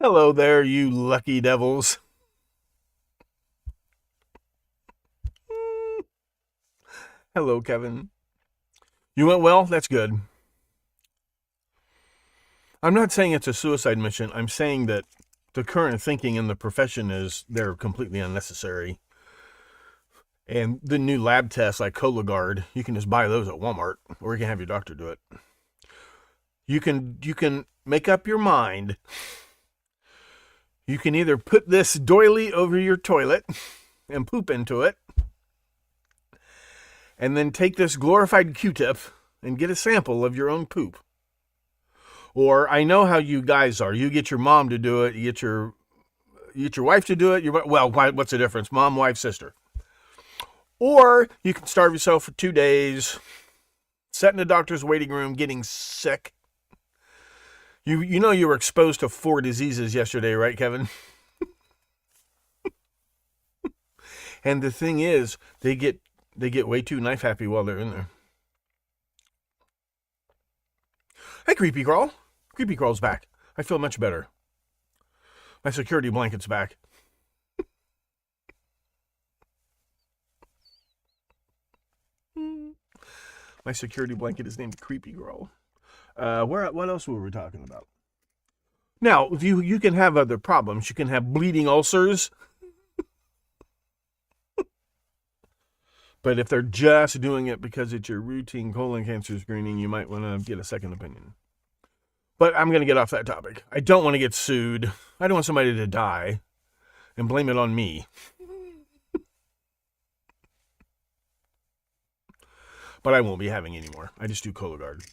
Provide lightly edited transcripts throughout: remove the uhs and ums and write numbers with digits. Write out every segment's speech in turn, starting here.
Hello there, you lucky devils. Hello, Kevin. You went well? That's good. I'm not saying it's a suicide mission. I'm saying that the current thinking in the profession is they're completely unnecessary. And the new lab tests like Cologuard, you can just buy those at Walmart, or you can have your doctor do it. You can make up your mind. You can either put this doily over your toilet and poop into it, and then take this glorified Q-tip and get a sample of your own poop. Or I know how you guys are. You get your mom to do it. You get your wife to do it. Well, what's the difference? Mom, wife, sister. Or you can starve yourself for 2 days, sit in a doctor's waiting room, getting sick. You know you were exposed to 4 diseases yesterday, right, Kevin? And the thing is, they get way too knife happy while they're in there. Hey, Creepy Crawl. Creepy Crawl's back. I feel much better. My security blanket's back. My security blanket is named Creepy Crawl. What else were we talking about? Now, you can have other problems. You can have bleeding ulcers. But if they're just doing it because it's your routine colon cancer screening, you might want to get a second opinion. But I'm going to get off that topic. I don't want to get sued. I don't want somebody to die and blame it on me. But I won't be having any more. I just do Cologuard.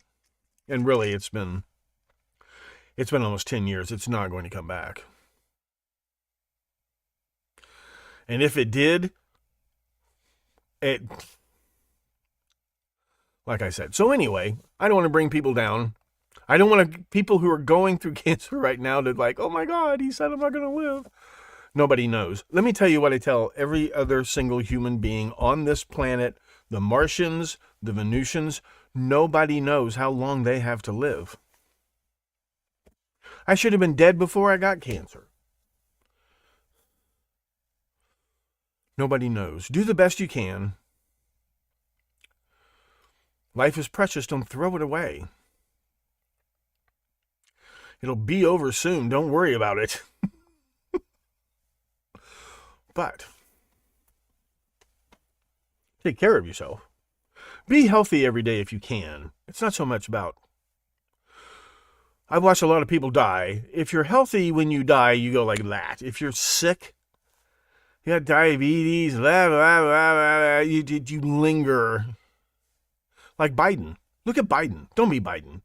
And really, it's been almost 10 years. It's not going to come back. And if it did, like I said. So anyway, I don't want to bring people down. I don't want people who are going through cancer right now to like, oh my God, he said I'm not going to live. Nobody knows. Let me tell you what I tell every other single human being on this planet, the Martians, the Venusians. Nobody knows how long they have to live. I should have been dead before I got cancer. Nobody knows. Do the best you can. Life is precious. Don't throw it away. It'll be over soon. Don't worry about it. But take care of yourself. Be healthy every day if you can. It's not so much about... I've watched a lot of people die. If you're healthy when you die, you go like that. If you're sick, you got diabetes, blah, blah, blah, blah, you linger. Like Biden. Look at Biden. Don't be Biden.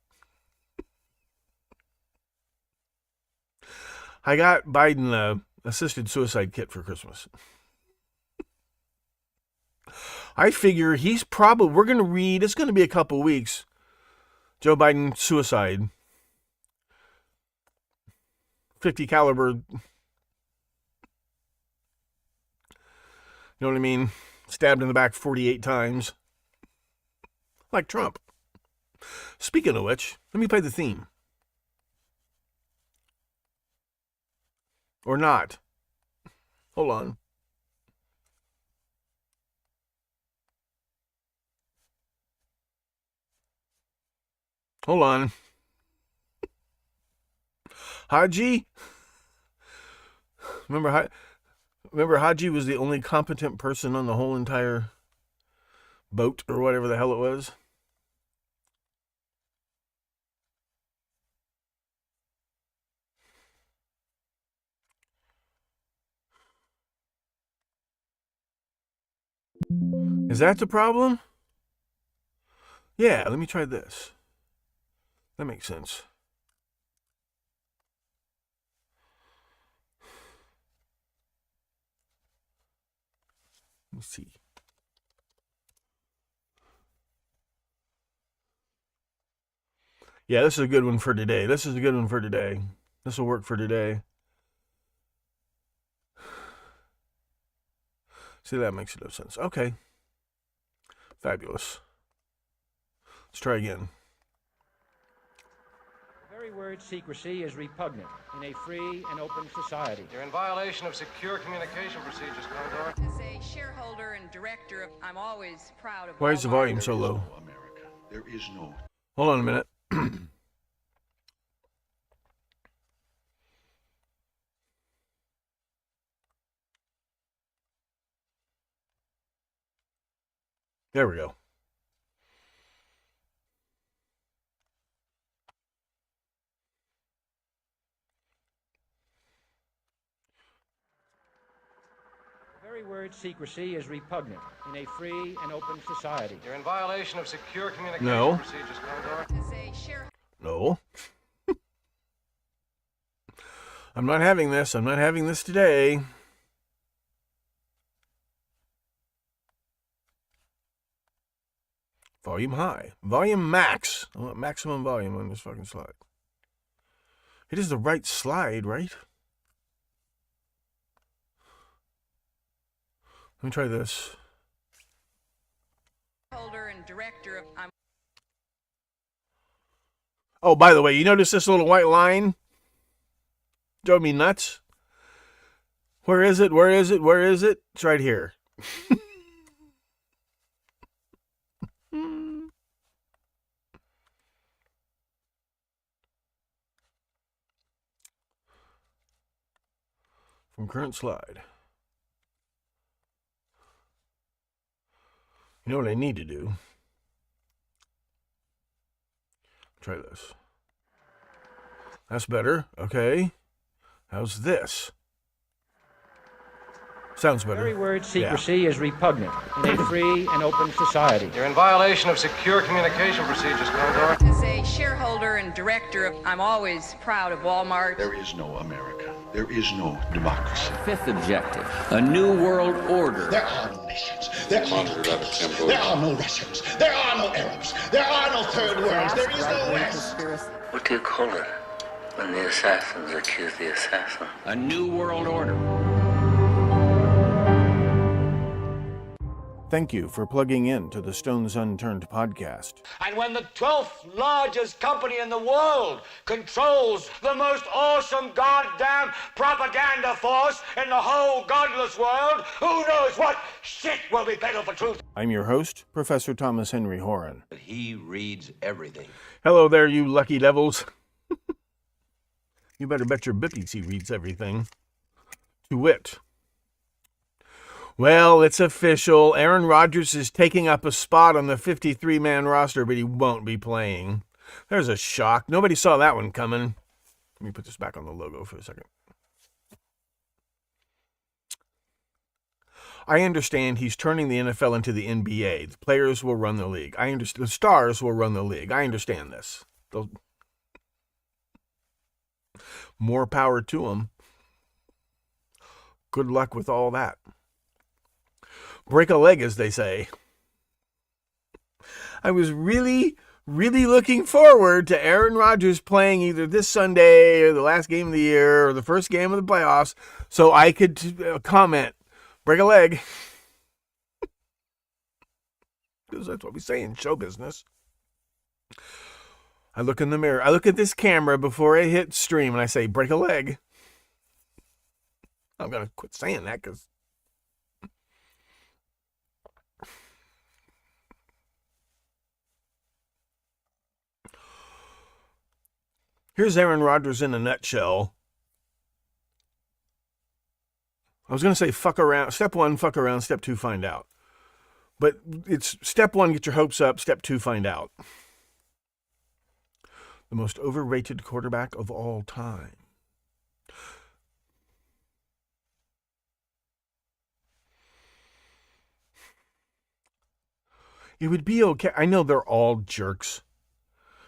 I got Biden a assisted suicide kit for Christmas. I figure we're going to read, it's going to be a couple weeks, Joe Biden suicide. 50 caliber. You know what I mean? Stabbed in the back 48 times. Like Trump. Speaking of which, let me play the theme. Or not. Hold on. Hold on. Haji? Remember Haji was the only competent person on the whole entire boat or whatever the hell it was? Is that the problem? Yeah, let me try this. That makes sense. Let's see. Yeah, this is a good one for today. This will work for today. See, that makes no sense. Okay. Fabulous. Let's try again. very word secrecy is repugnant in a free and open society. You're in violation of secure communication procedures, Condor. As a shareholder and director of, I'm always proud of. Why is the volume so low? America. There is no. Hold on a minute. There we go. The very word secrecy is repugnant in a free and open society. You're in violation of secure communication No. procedures, Condor. As a shareholder. No. I'm not having this. I'm not having this today. Volume high. Volume max. I want maximum volume on this fucking slide. It is the right slide, right? Let me try this. Shareholder and director of, I'm. Oh, by the way, you notice this little white line? Drove me nuts. Where is it? Where is it? Where is it? It's right here. From current slide. You know what I need to do? Try this. That's better. Okay. How's this? Sounds better. The very word secrecy is repugnant in a free and open society. You're in violation of secure communication procedures, Condor. As a shareholder and director of, I'm always proud of Walmart. There is no America. There is no democracy. Fifth objective, a new world order. There are no nations. There are no Turks. There are no Russians. There are no Arabs. There are no third worlds. There is no West. What do you call it when the assassins accuse the assassin? A new world order. Thank you for plugging in to the Stones Unturned podcast. And when the 12th largest company in the world controls the most awesome goddamn propaganda force in the whole godless world, who knows what shit will be peddled for truth? I'm your host, Professor Thomas Henry Horan. He reads everything. Hello there, you lucky devils. You better bet your bookies he reads everything. To wit. Well, it's official. Aaron Rodgers is taking up a spot on the 53-man roster, but he won't be playing. There's a shock. Nobody saw that one coming. Let me put this back on the logo for a second. I understand he's turning the NFL into the NBA. The players will run the league. I understand the stars will run the league. I understand this. More power to them. Good luck with all that. Break a leg, as they say. I was really looking forward to Aaron Rodgers playing either this Sunday or the last game of the year or the first game of the playoffs so I could comment, break a leg. Because that's what we say in show business. I look in the mirror. I look at this camera before I hit stream and I say, break a leg. I'm going to quit saying that because here's Aaron Rodgers in a nutshell. I was going to say fuck around. Step one, fuck around. Step two, find out. But it's step one, get your hopes up. Step two, find out. The most overrated quarterback of all time. It would be okay. I know they're all jerks.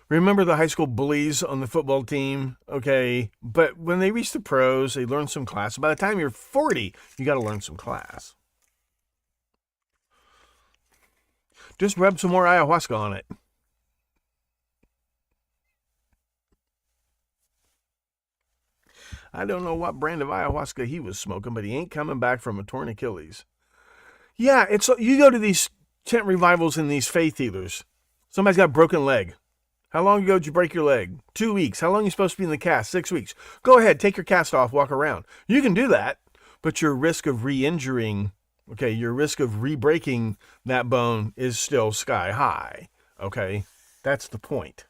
Remember the high school bullies on the football team? Okay, but when they reach the pros, they learn some class. By the time you're 40, you got to learn some class. Just rub some more ayahuasca on it. I don't know what brand of ayahuasca he was smoking, but he ain't coming back from a torn Achilles. Yeah, it's you go to these tent revivals and these faith healers. Somebody's got a broken leg. How long ago did you break your leg? 2 weeks. How long are you supposed to be in the cast? 6 weeks. Go ahead, take your cast off, walk around. You can do that, but your risk of re-injuring, okay, your risk of re-breaking that bone is still sky high, okay? That's the point.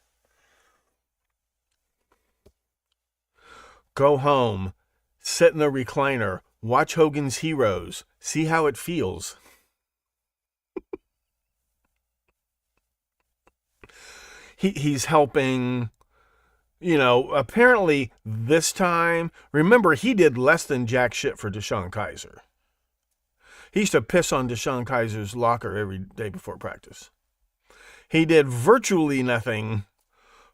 Go home, sit in the recliner, watch Hogan's Heroes, see how it feels. He's helping, apparently this time, remember, he did less than jack shit for Deshaun Kaiser. He used to piss on Deshaun Kaiser's locker every day before practice. He did virtually nothing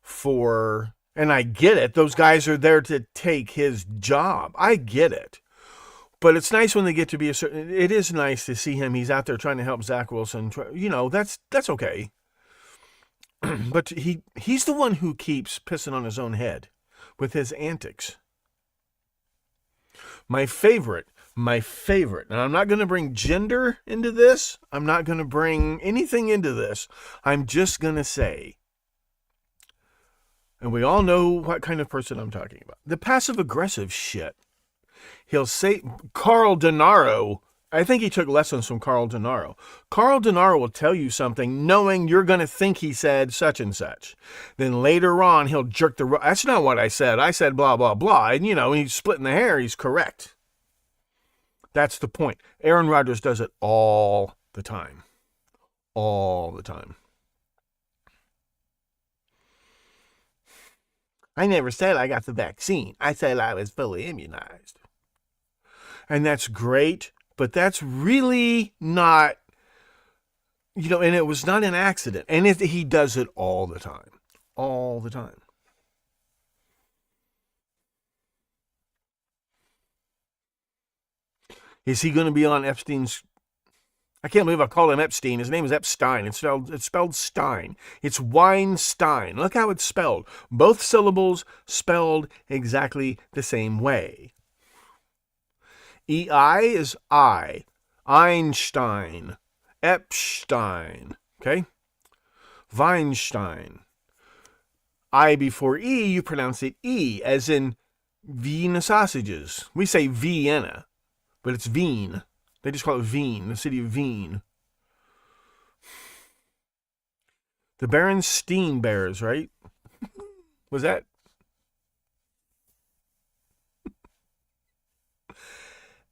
for, and I get it, those guys are there to take his job. I get it. But it's nice when they get to be it is nice to see him. He's out there trying to help Zach Wilson. That's okay. But he's the one who keeps pissing on his own head with his antics. My favorite, and I'm not going to bring gender into this. I'm not going to bring anything into this. I'm just going to say, and we all know what kind of person I'm talking about, the passive-aggressive shit. He'll say, Carl Donohoe, I think he took lessons from Carl Donohoe. Carl Donohoe will tell you something knowing you're going to think he said such and such. Then later on, he'll jerk the... That's not what I said. I said blah, blah, blah. And, he's splitting the hair. He's correct. That's the point. Aaron Rodgers does it all the time. All the time. I never said I got the vaccine. I said I was fully immunized. And that's great, but that's really not, and it was not an accident. And he does it all the time. All the time. Is he going to be on Epstein's? I can't believe I called him Epstein. His name is Epstein. It's spelled Stein. It's Weinstein. Look how it's spelled. Both syllables spelled exactly the same way. E-I is I. Einstein. Epstein. Okay? Weinstein. I before E, you pronounce it E, as in Vienna sausages. We say Vienna, but it's Wien. They just call it Wien, the city of Wien. The Berenstein Bears, right? Was that?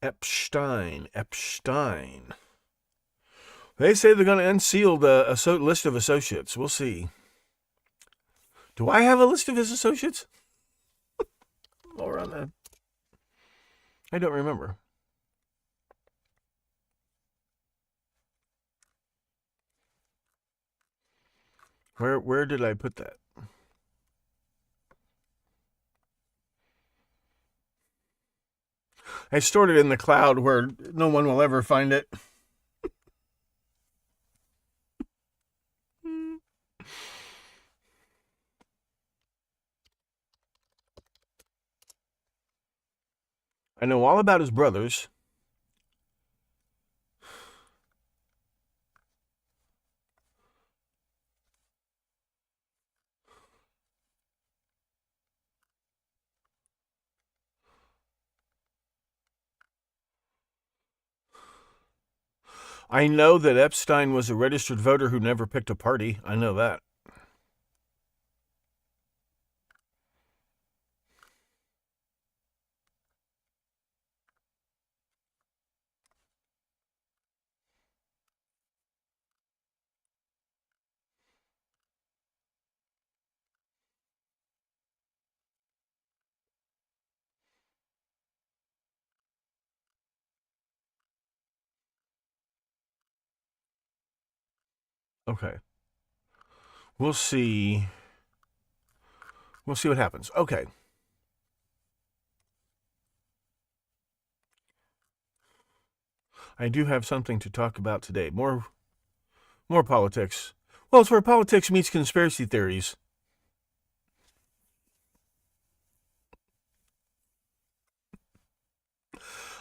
Epstein. They say they're going to unseal the list of associates. We'll see. Do I have a list of his associates? Or on that? I don't remember. Where did I put that? I stored it in the cloud where no one will ever find it. I know all about his brothers. I know that Epstein was a registered voter who never picked a party. I know that. Okay. We'll see. We'll see what happens. Okay. I do have something to talk about today. More politics. Well, it's where politics meets conspiracy theories.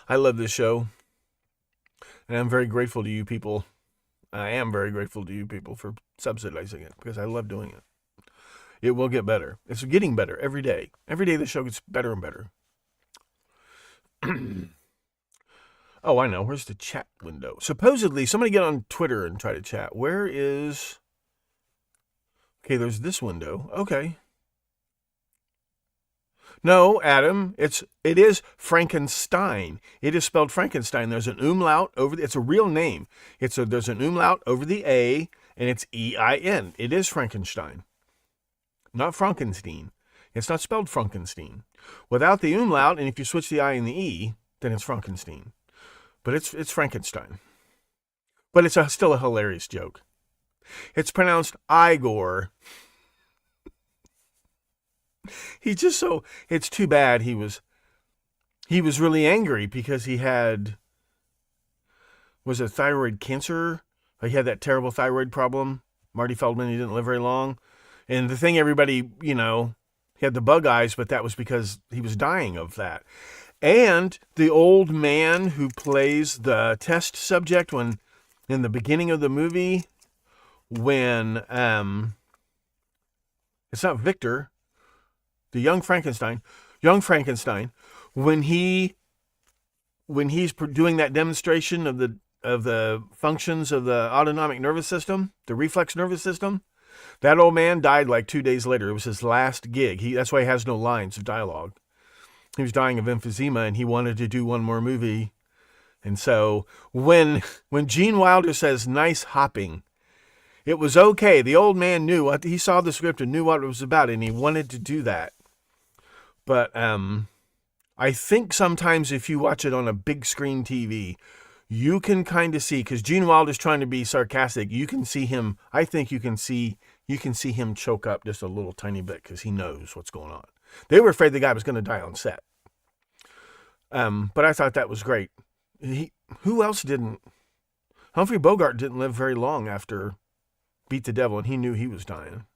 I love this show. And I'm very grateful to you people. I am very grateful to you people for subsidizing it because I love doing it. It will get better. It's getting better every day. Every day the show gets better and better. Oh, I know. Where's the chat window? Supposedly, somebody get on Twitter and try to chat. Where is... Okay, there's this window. Okay. No, Adam, it is Frankenstein. It is spelled Frankenstein. There's an umlaut over it's a real name. There's an umlaut over the A, and it's E-I-N. It is Frankenstein. Not Frankenstein. It's not spelled Frankenstein. Without the umlaut, and if you switch the I and the E, then it's Frankenstein. But it's Frankenstein. But it's still a hilarious joke. It's pronounced Igor. He's just so... It's too bad he was really angry because he had... Was it thyroid cancer? He had that terrible thyroid problem. Marty Feldman, he didn't live very long. And the thing everybody, he had the bug eyes, but that was because he was dying of that. And the old man who plays the test subject when, in the beginning of the movie, when, it's not Victor, the young Frankenstein, when he's doing that demonstration of the functions of the autonomic nervous system, the reflex nervous system, that old man died like 2 days later. It was his last gig. That's why he has no lines of dialogue. He was dying of emphysema, and he wanted to do one more movie. And so when Gene Wilder says nice hopping, it was okay. The old man knew what he saw the script and knew what it was about, and he wanted to do that. But I think sometimes if you watch it on a big screen TV, you can kind of see, because Gene Wilder's trying to be sarcastic, you can see him, I think you can see him choke up just a little tiny bit because he knows what's going on. They were afraid the guy was going to die on set. But I thought that was great. Who else didn't? Humphrey Bogart didn't live very long after Beat the Devil, and he knew he was dying.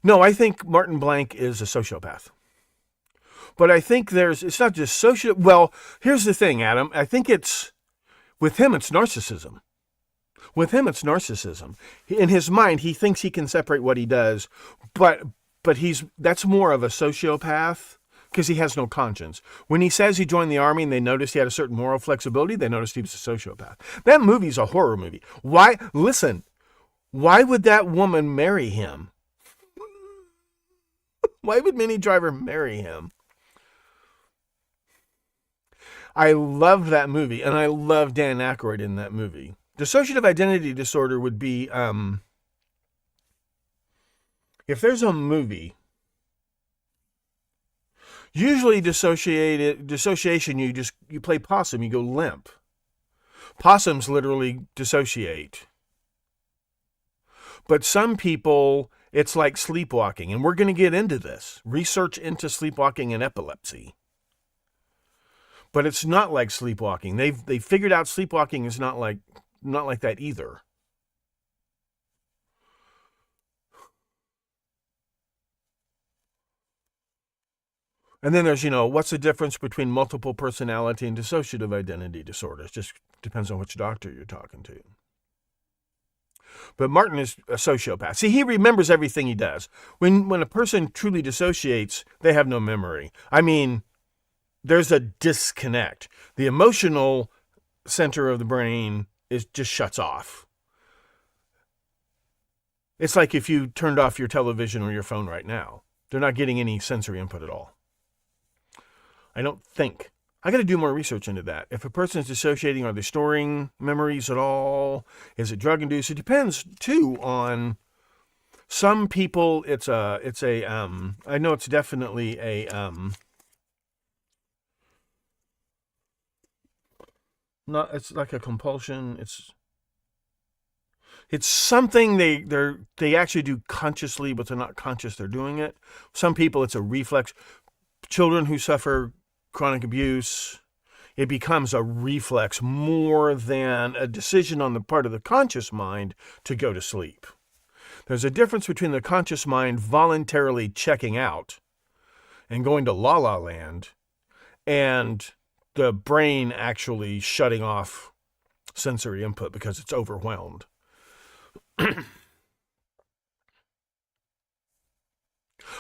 No, I think Martin Blanc is a sociopath. But I think it's not just well, here's the thing, Adam. I think with him, it's narcissism. With him, it's narcissism. In his mind, he thinks he can separate what he does, but that's more of a sociopath because he has no conscience. When he says he joined the army and they noticed he had a certain moral flexibility, they noticed he was a sociopath. That movie's a horror movie. Why would that woman marry him? Why would Minnie Driver marry him? I love that movie, and I love Dan Aykroyd in that movie. Dissociative identity disorder would be, if there's a movie, usually dissociation, you play possum, you go limp. Possums literally dissociate. But some people, it's like sleepwalking, and we're going to get into this. Research into sleepwalking and epilepsy. But it's not like sleepwalking. They figured out sleepwalking is not like that either. And then there's, what's the difference between multiple personality and dissociative identity disorder? It just depends on which doctor you're talking to. But Martin is a sociopath. See, he remembers everything he does. When a person truly dissociates, they have no memory. I mean, there's a disconnect. The emotional center of the brain just shuts off. It's like if you turned off your television or your phone right now. They're not getting any sensory input at all. I don't think. I got to do more research into that. If a person is dissociating, are they storing memories at all? Is it drug induced? It depends too on some people. I know it's definitely it's like a compulsion. It's something they actually do consciously, but they're not conscious they're doing it. Some people, it's a reflex. Children who suffer chronic abuse, it becomes a reflex more than a decision on the part of the conscious mind to go to sleep. There's a difference between the conscious mind voluntarily checking out and going to la la land and the brain actually shutting off sensory input because it's overwhelmed.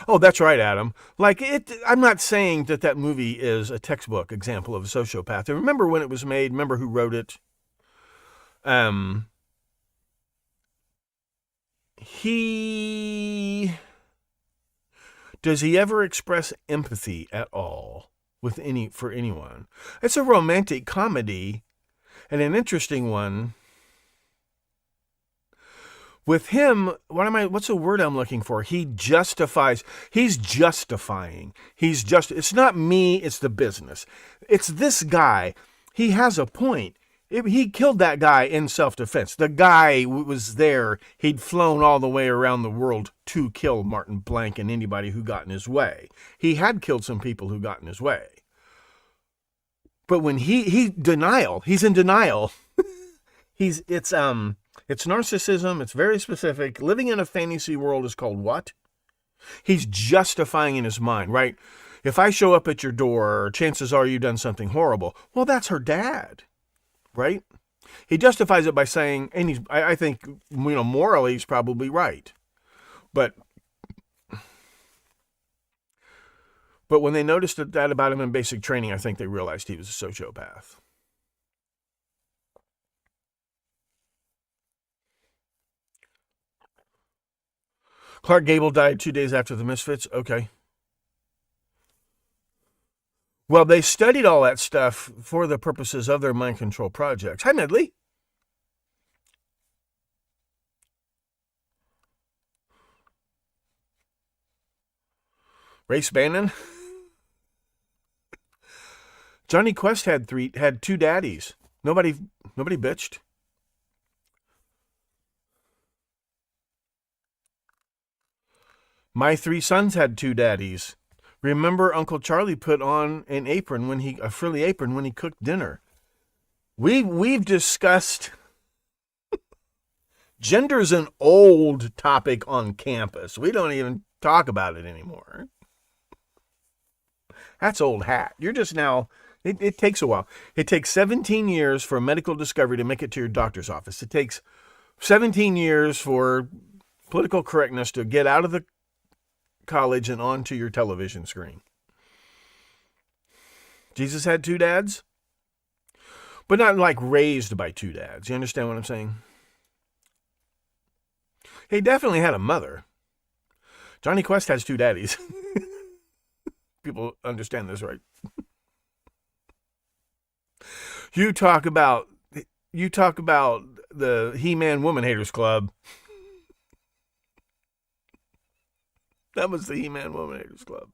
Oh, that's right, Adam. Like I'm not saying that movie is a textbook example of a sociopath. And remember when it was made? Remember who wrote it? Does he ever express empathy at all for anyone? It's a romantic comedy and an interesting one. With him, what's the word I'm looking for? He's justifying. It's not me, it's the business. It's this guy. He has a point. He killed that guy in self-defense. The guy was there. He'd flown all the way around the world to kill Martin Blank and anybody who got in his way. He had killed some people who got in his way. But when he's in denial. It's narcissism. It's very specific. Living in a fantasy world is called what? He's justifying in his mind, right? If I show up at your door, chances are you've done something horrible. Well, that's her dad, right? He justifies it by saying, and I think, morally he's probably right. But when they noticed that about him in basic training, I think they realized he was a sociopath. Clark Gable died 2 days after the Misfits. Okay. Well, they studied all that stuff for the purposes of their mind control projects. Hi, Medley. Race Bannon. Johnny Quest had two daddies. Nobody bitched. My three sons had two daddies. Remember, Uncle Charlie put on a frilly apron when he cooked dinner. We've discussed gender's an old topic on campus. We don't even talk about it anymore. That's old hat. You're just now. It takes a while. It takes 17 years for a medical discovery to make it to your doctor's office. It takes 17 years for political correctness to get out of the college and onto your television screen. Jesus had two dads, but not like raised by two dads. You understand what I'm saying? He definitely had a mother. Johnny Quest has two daddies. People understand this, right? You talk about the He-Man Woman Haters Club. That was the He-Man Woman Haters Club.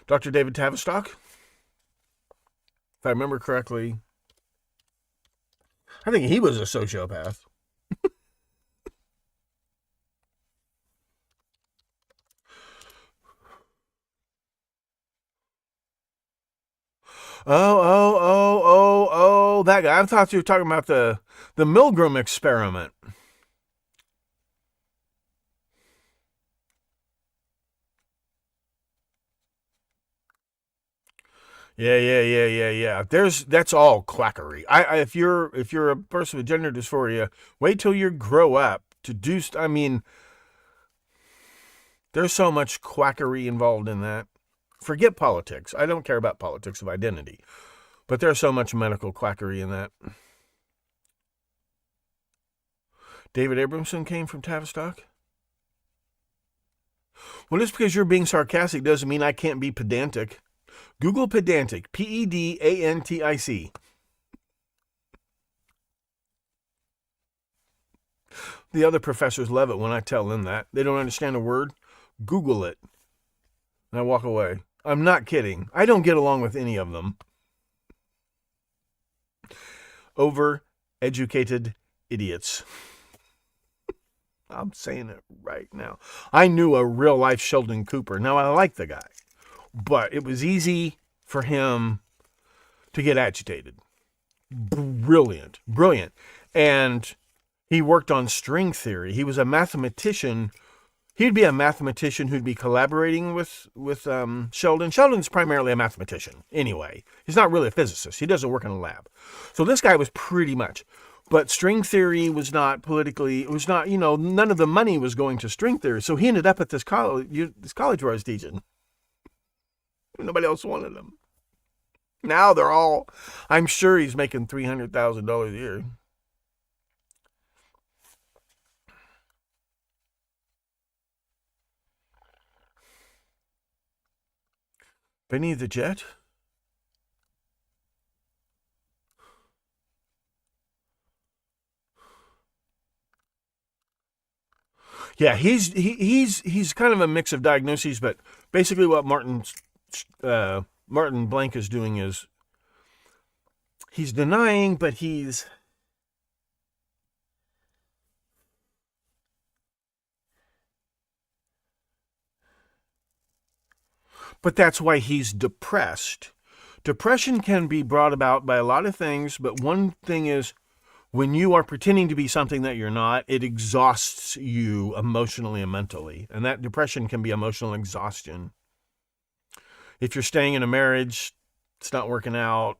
Dr. David Tavistock, if I remember correctly, I think he was a sociopath. Oh, that guy. I thought you were talking about the Milgram experiment. Yeah. That's all quackery. If you're a person with gender dysphoria, wait till you grow up to do. There's so much quackery involved in that. Forget politics. I don't care about politics of identity, but there's so much medical quackery in that. David Abramson came from Tavistock. Well, just because you're being sarcastic doesn't mean I can't be pedantic. Google pedantic. Pedantic. The other professors love it when I tell them that. They don't understand a word. Google it. And I walk away. I'm not kidding. I don't get along with any of them. Over-educated idiots. I'm saying it right now. I knew a real-life Sheldon Cooper. Now, I like the guy. But it was easy for him to get agitated. Brilliant. And he worked on string theory. He was a mathematician. He'd be a mathematician who'd be collaborating with Sheldon. Sheldon's primarily a mathematician anyway. He's not really a physicist. He doesn't work in a lab. So this guy was pretty much. But string theory was not politically, it was not, none of the money was going to string theory. So he ended up at this college where I was teaching. Nobody else wanted him. Now they're all, I'm sure he's making $300,000 a year. Benny the Jet? Yeah, he's kind of a mix of diagnoses, but basically what Martin Blank is doing is he's denying, but but that's why he's depressed. Depression can be brought about by a lot of things, but one thing is when you are pretending to be something that you're not, it exhausts you emotionally and mentally. And that depression can be emotional exhaustion. If you're staying in a marriage, it's not working out,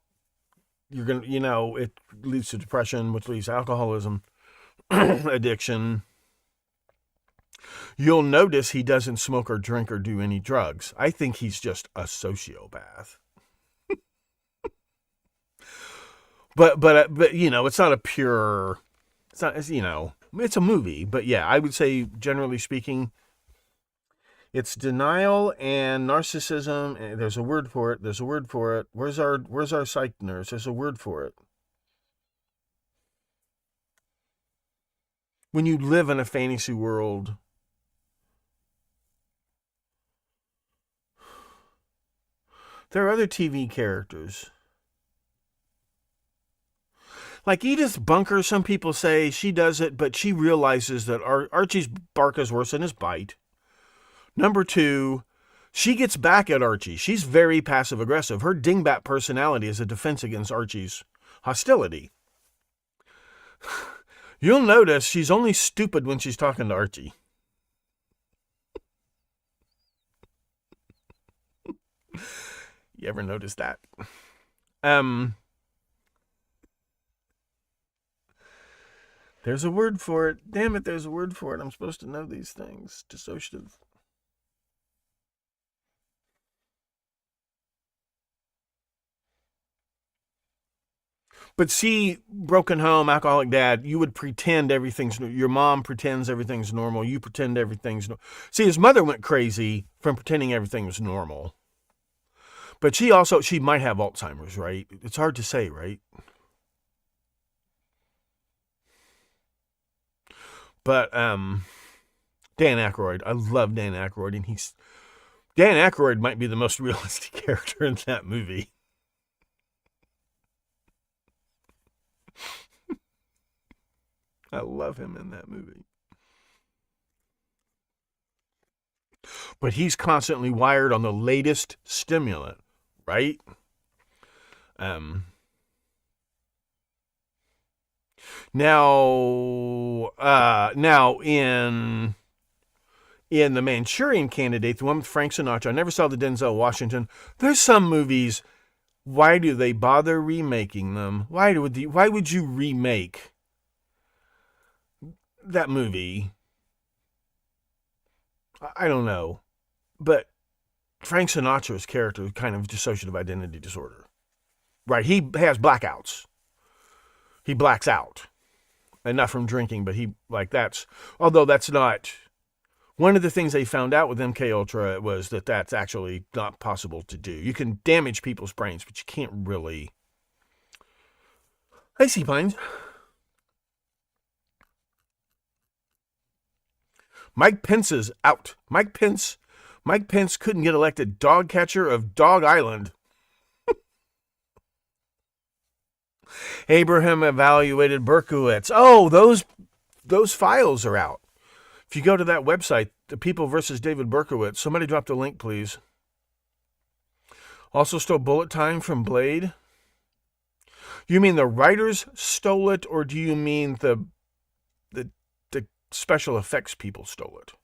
you're going to, it leads to depression, which leads to alcoholism, addiction. You'll notice he doesn't smoke or drink or do any drugs. I think he's just a sociopath. But it's not a pure, it's not, it's a movie. But yeah, I would say generally speaking, it's denial and narcissism. And there's a word for it. Where's our psych nurse? There's a word for it. When you live in a fantasy world, there are other TV characters. Like Edith Bunker, some people say she does it, but she realizes that Archie's bark is worse than his bite. Number 2, she gets back at Archie. She's very passive-aggressive. Her dingbat personality is a defense against Archie's hostility. You'll notice she's only stupid when she's talking to Archie. You ever notice that? There's a word for it. Damn it, there's a word for it. I'm supposed to know these things. Dissociative. But see, broken home, alcoholic dad, you would pretend everything's, your mom pretends everything's normal. You pretend everything's normal. See, his mother went crazy from pretending everything was normal. But she might have Alzheimer's, right? It's hard to say, right? But Dan Aykroyd, I love Dan Aykroyd, and Dan Aykroyd might be the most realistic character in that movie. I love him in that movie. But he's constantly wired on the latest stimulant, right? Now in The Manchurian Candidate, the one with Frank Sinatra, I never saw the Denzel Washington. There's some movies, why do they bother remaking them? Why would you remake that movie? I don't know. But Frank Sinatra's character is kind of dissociative identity disorder. Right, he has blackouts. He blacks out. And not from drinking, but although that's not, one of the things they found out with MK Ultra was that that's actually not possible to do. You can damage people's brains, but you can't really. Hey, Seapines. Mike Pence is out. Mike Pence couldn't get elected dog catcher of Dog Island. Abraham evaluated Berkowitz. Oh, those files are out. If you go to that website, The People versus David Berkowitz, somebody drop the link, please. Also stole bullet time from Blade. You mean the writers stole it, or do you mean the special effects people stole it?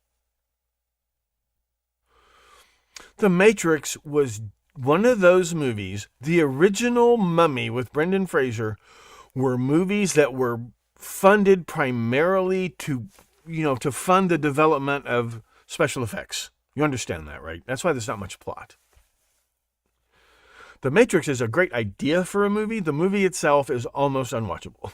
The Matrix was one of those movies. The original Mummy with Brendan Fraser were movies that were funded primarily to fund the development of special effects. You understand that, right? That's why there's not much plot. The Matrix is a great idea for a movie. The movie itself is almost unwatchable.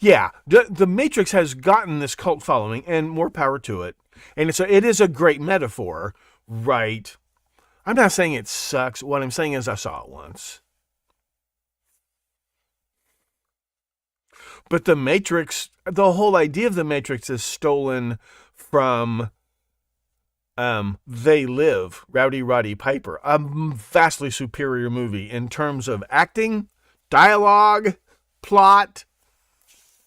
Yeah, the Matrix has gotten this cult following, and more power to it. And it is a great metaphor, right? I'm not saying it sucks. What I'm saying is I saw it once. But the Matrix, the whole idea of the Matrix is stolen from They Live, Rowdy Roddy Piper, a vastly superior movie in terms of acting, dialogue, plot.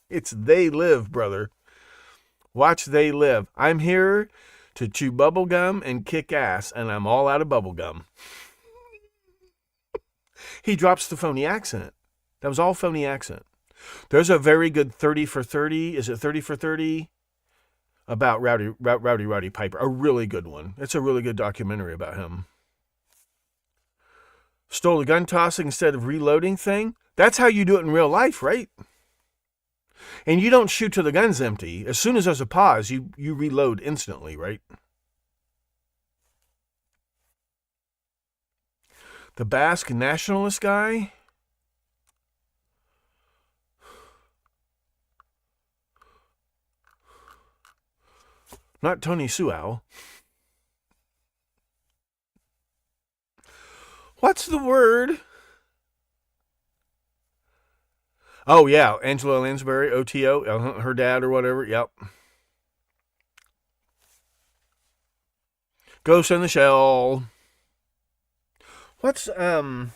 It's They Live, brother. Watch They Live. I'm here to chew bubble gum and kick ass, and I'm all out of bubble gum. He drops the phony accent. That was all phony accent. There's a very good 30 for 30. Is it 30 for 30? About Rowdy Piper. A really good one. It's a really good documentary about him. Stole a gun tossing instead of reloading thing. That's how you do it in real life, right? And you don't shoot till the gun's empty. As soon as there's a pause, you reload instantly, right? The Basque nationalist guy. Not Tony Suau. What's the word? Oh, yeah. Angela Lansbury, OTO, her dad or whatever. Yep. Ghost in the Shell. What's, they're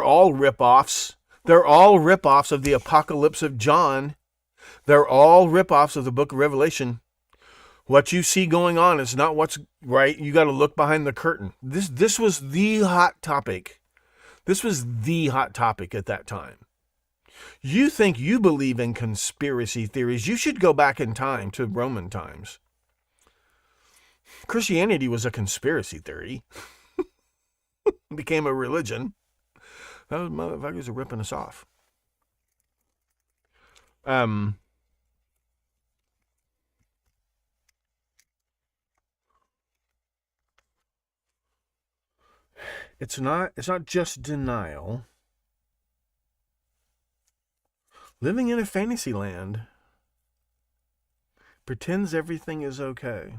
all ripoffs. They're all ripoffs of the Apocalypse of John. They're all ripoffs of the book of Revelation. What you see going on is not what's right. You got to look behind the curtain. This was the hot topic. This was the hot topic at that time. You think you believe in conspiracy theories, you should go back in time to Roman times. Christianity was a conspiracy theory. It became a religion. Those motherfuckers are ripping us off. It's not just denial. Living in a fantasy land pretends everything is okay.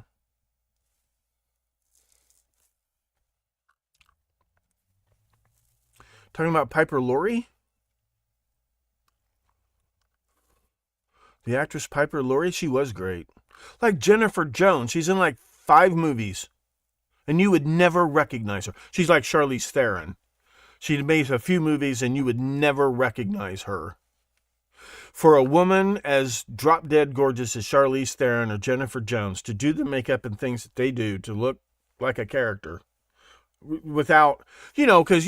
Talking about Piper Laurie? The actress Piper Laurie, she was great. Like Jennifer Jones, she's in like 5 movies. And you would never recognize her. She's like Charlize Theron. She'd made a few movies and you would never recognize her. For a woman as drop-dead gorgeous as Charlize Theron or Jennifer Jones to do the makeup and things that they do to look like a character without, because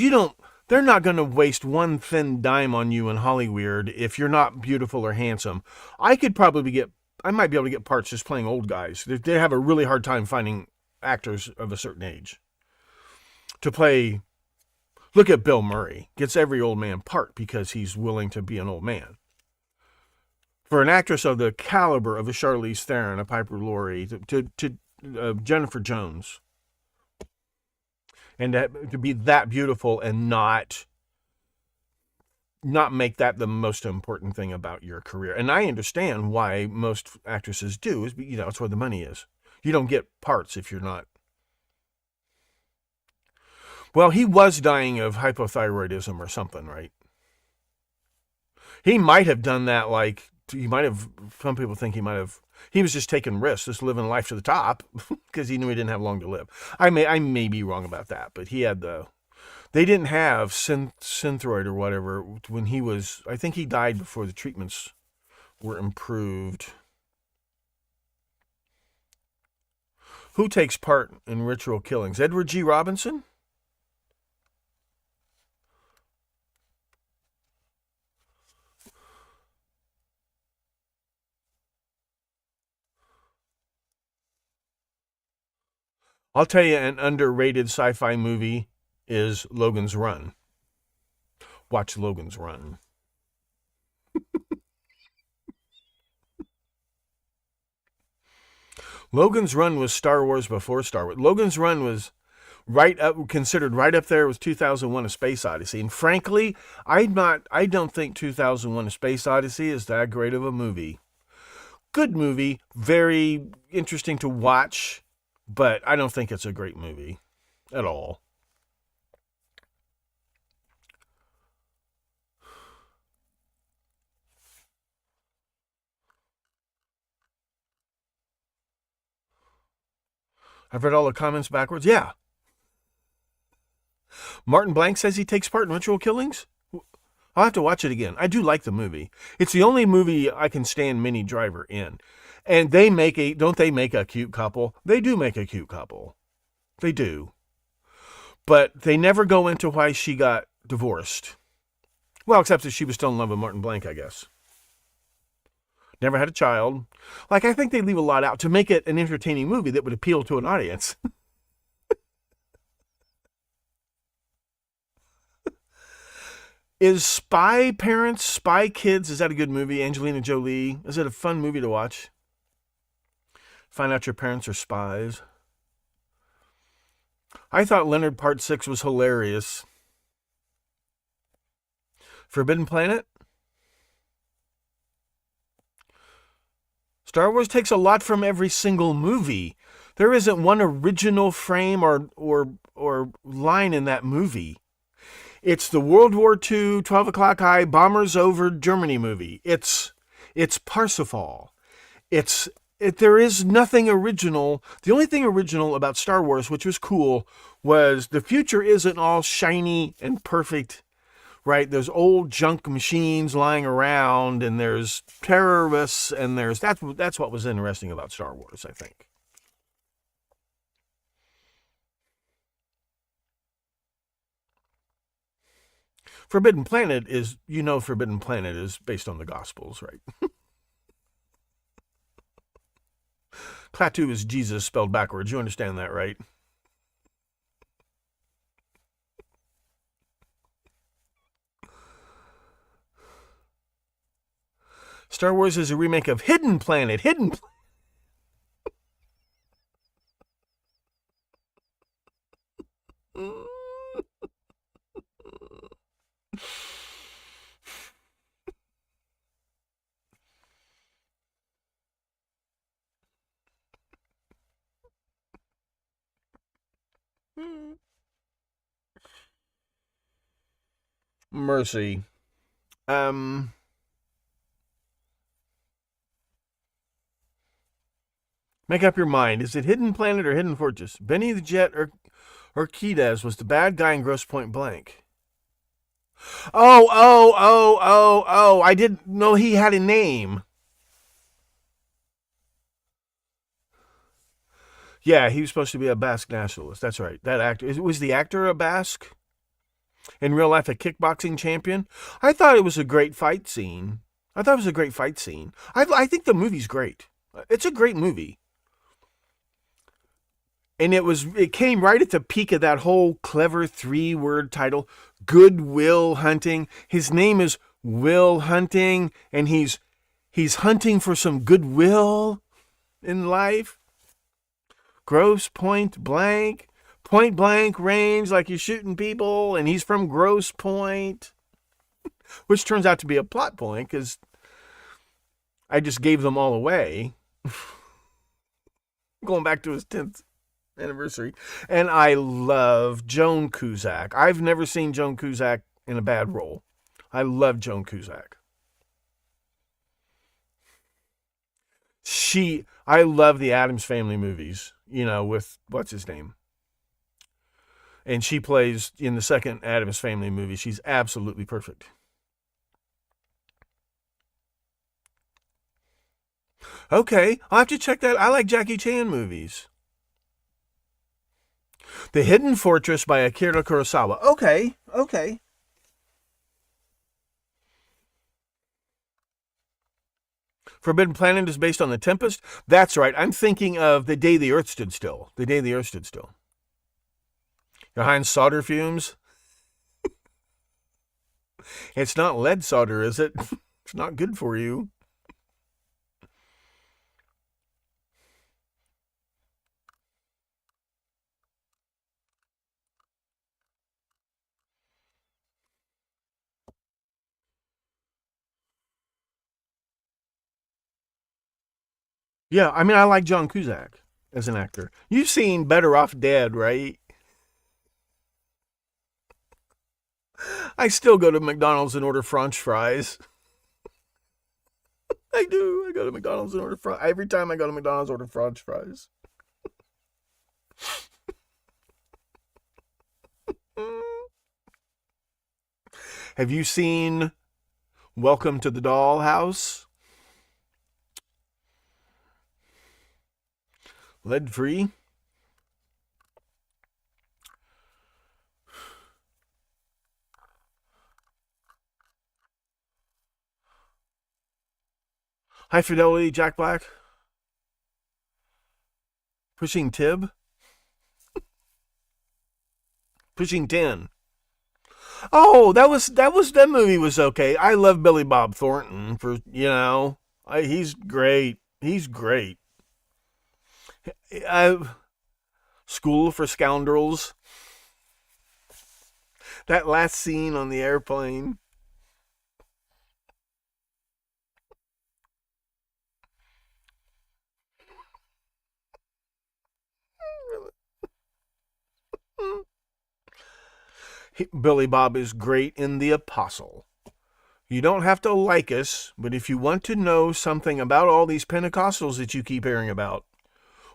they're not going to waste one thin dime on you in Hollywood if you're not beautiful or handsome. I might be able to get parts just playing old guys. They have a really hard time finding actors of a certain age to play. Look at Bill Murray. Gets every old man part because he's willing to be an old man. For an actress of the caliber of a Charlize Theron, a Piper Laurie, to Jennifer Jones, and to be that beautiful and not make that the most important thing about your career. And I understand why most actresses do, is it's where the money is. You don't get parts if you're not. Well, he was dying of hypothyroidism or something, right? He might have done that some people think he was just taking risks, just living life to the top because he knew he didn't have long to live. I may be wrong about that, but they didn't have Synthroid or whatever when he was, I think he died before the treatments were improved. Who takes part in ritual killings? Edward G. Robinson? I'll tell you, an underrated sci-fi movie is Logan's Run. Watch Logan's Run. Logan's Run was Star Wars before Star Wars. Logan's Run was considered right up there with 2001: A Space Odyssey. And frankly, I don't think 2001: A Space Odyssey is that great of a movie. Good movie, very interesting to watch, but I don't think it's a great movie at all. I've read all the comments backwards. Yeah. Martin Blank says he takes part in ritual killings. I'll have to watch it again. I do like the movie. It's the only movie I can stand Minnie Driver in. And don't they make a cute couple? They do make a cute couple. They do. But they never go into why she got divorced. Well, except that she was still in love with Martin Blank, I guess. Never had a child. Like, I think they leave a lot out to make it an entertaining movie that would appeal to an audience. Is Spy Parents, Spy Kids, is that a good movie? Angelina Jolie. Is it a fun movie to watch? Find out your parents are spies. I thought Leonard Part 6 was hilarious. Forbidden Planet? Star Wars takes a lot from every single movie. There isn't one original frame or line in that movie. It's the World War II, 12 o'clock high, bombers over Germany movie. It's Parsifal. There is nothing original. The only thing original about Star Wars, which was cool, was the future isn't all shiny and perfect, right? There's old junk machines lying around, and there's terrorists, and that's what was interesting about Star Wars, I think. Forbidden Planet is based on the Gospels, right? Klaatu is Jesus spelled backwards. You understand that, right? Star Wars is a remake of Hidden Planet. Mercy. Make up your mind. Is it Hidden Planet or Hidden Fortress? Benny the Jet or Urquidez was the bad guy in Grosse Point Blank. Oh. I didn't know he had a name. Yeah, he was supposed to be a Basque nationalist. That's right. That actor. Was the actor a Basque? In real life, a kickboxing champion? I thought it was a great fight scene. I think the movie's great. It's a great movie. And it came right at the peak of that whole clever 3-word title, Good Will Hunting. His name is Will Hunting, and he's hunting for some goodwill in life. Grosse Point Blank range, like you're shooting people, and he's from Grosse Point, which turns out to be a plot point because I just gave them all away. Going back to his 10th anniversary. And I love Joan Cusack. I've never seen Joan Cusack in a bad role. I love Joan Cusack. I love the Addams Family movies, with, what's his name? And she plays in the second Addams Family movie. She's absolutely perfect. Okay, I'll have to check that. I like Jackie Chan movies. The Hidden Fortress by Akira Kurosawa. Okay. Forbidden Planet is based on The Tempest? That's right. I'm thinking of The Day the Earth Stood Still. The Day the Earth Stood Still. Behind solder fumes? It's not lead solder, is it? It's not good for you. Yeah, I mean, I like John Cusack as an actor. You've seen Better Off Dead, right? I still go to McDonald's and order French fries. I do. I go to McDonald's and order fries. Every time I go to McDonald's, order French fries. Have you seen Welcome to the Dollhouse? Lead free? High Fidelity, Jack Black? Pushing Tib? Pushing 10. Oh, that movie was okay. I love Billy Bob Thornton for, he's great. He's great. School for Scoundrels. That last scene on the airplane. Billy Bob is great in The Apostle. You don't have to like us, but if you want to know something about all these Pentecostals that you keep hearing about,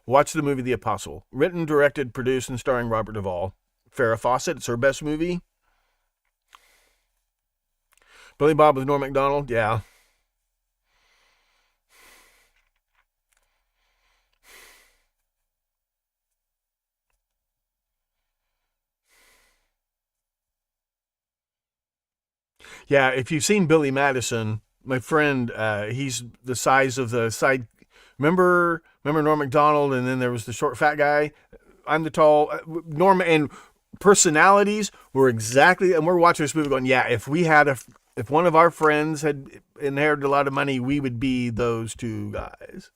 watch the movie The Apostle. Written, directed, produced, and starring Robert Duvall. Farrah Fawcett, it's her best movie. Billy Bob with Norm Macdonald, yeah. Yeah, if you've seen Billy Madison, my friend, he's the size of the side. Remember Norm Macdonald, and then there was the short, fat guy. I'm the tall. Norm, and personalities were exactly. And we're watching this movie, going, yeah, if one of our friends had inherited a lot of money, we would be those two guys.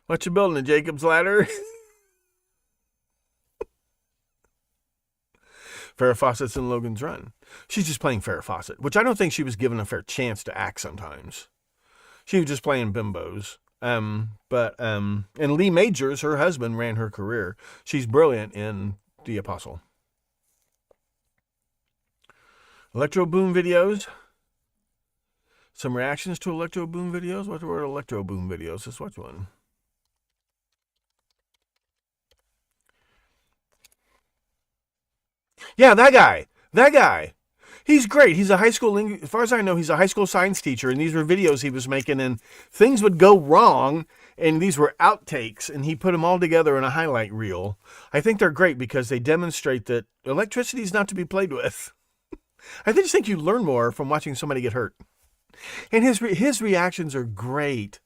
What you building, a Jacob's ladder? Farrah Fawcett's in Logan's Run. She's just playing Farrah Fawcett, which I don't think she was given a fair chance to act sometimes. She was just playing bimbos. And Lee Majors, her husband, ran her career. She's brilliant in The Apostle. Electro Boom videos. Some reactions to Electro Boom videos. What were Electro Boom videos? Let's watch one. Yeah, that guy. He's great. He's a high school, as far as I know, he's a high school science teacher, and these were videos he was making, and things would go wrong, and these were outtakes, and he put them all together in a highlight reel. I think they're great because they demonstrate that electricity is not to be played with. I just think you learn more from watching somebody get hurt. And his reactions are great.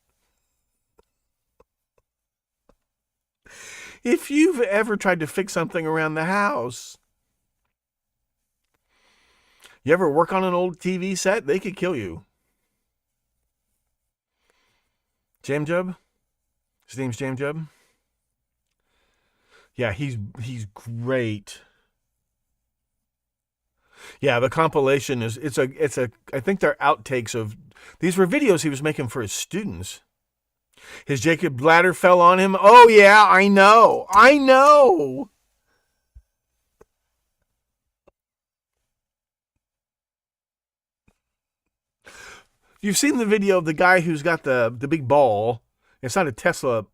If you've ever tried to fix something around the house, you ever work on an old TV set? They could kill you. Jam Jub? His name's Jam Jub? Yeah, he's great. Yeah, the compilation is I think they're outtakes of, these were videos he was making for his students. His Jacob ladder fell on him. Oh yeah, I know. You've seen the video of the guy who's got the big ball. It's not a Tesla.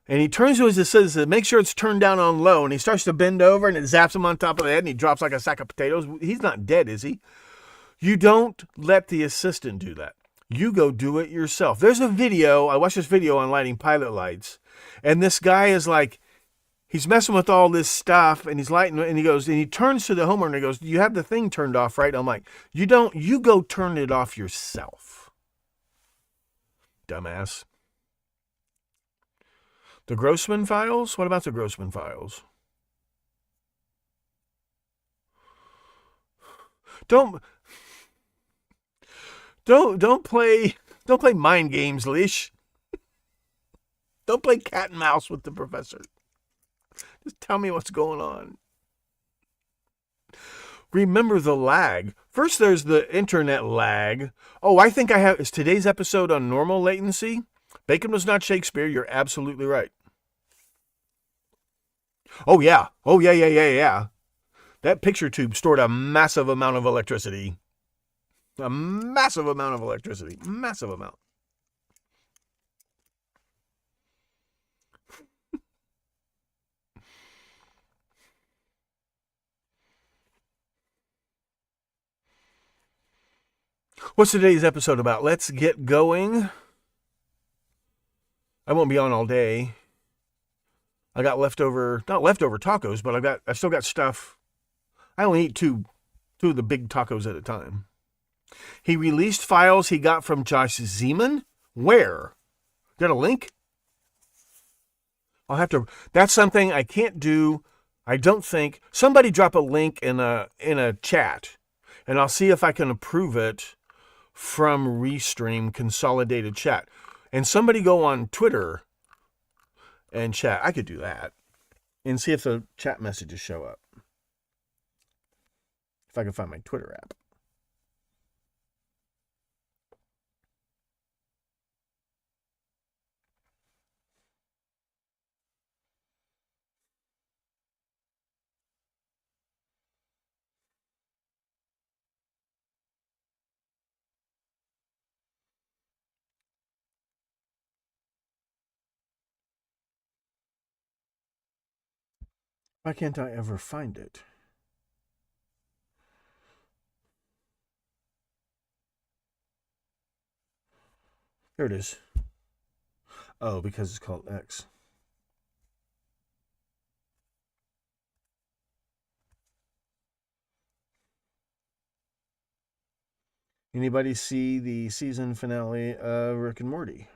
And he turns to his assistant, make sure it's turned down on low, and he starts to bend over, and it zaps him on top of the head, and he drops like a sack of potatoes. He's not dead, is he? You don't let the assistant do that. You go do it yourself. There's a video, I watched this video on lighting pilot lights, and this guy is like, he's messing with all this stuff, and he's lighting, and he goes, and he turns to the homeowner and he goes, "You have the thing turned off, right?" I'm like, "You don't. You go turn it off yourself, dumbass." The Grossman files? What about the Grossman files? Don't play mind games, Leash. Don't play cat and mouse with the professor. Just tell me what's going on. Remember the lag. First, there's the internet lag. Oh, I think is today's episode on normal latency? Bacon was not Shakespeare. You're absolutely right. Oh, yeah. Yeah. That picture tube stored a massive amount of electricity. A massive amount of electricity. Massive amount. What's today's episode about? Let's get going. I won't be on all day. I got not leftover tacos, but I still got stuff. I only eat two of the big tacos at a time. He released files he got from Josh Zeman. Where? Got a link? I'll have to. That's something I can't do. I don't think. Somebody drop a link in a chat, and I'll see if I can approve it from Restream Consolidated Chat. And somebody go on Twitter and chat. I could do that and see if the chat messages show up. If I can find my Twitter app. Why can't I ever find it? There it is. Oh, because it's called X. Anybody see the season finale of Rick and Morty?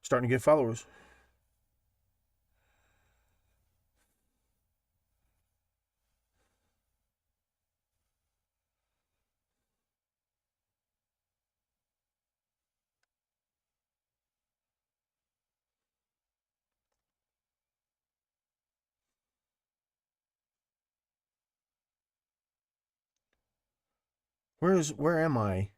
Starting to get followers. Where am I?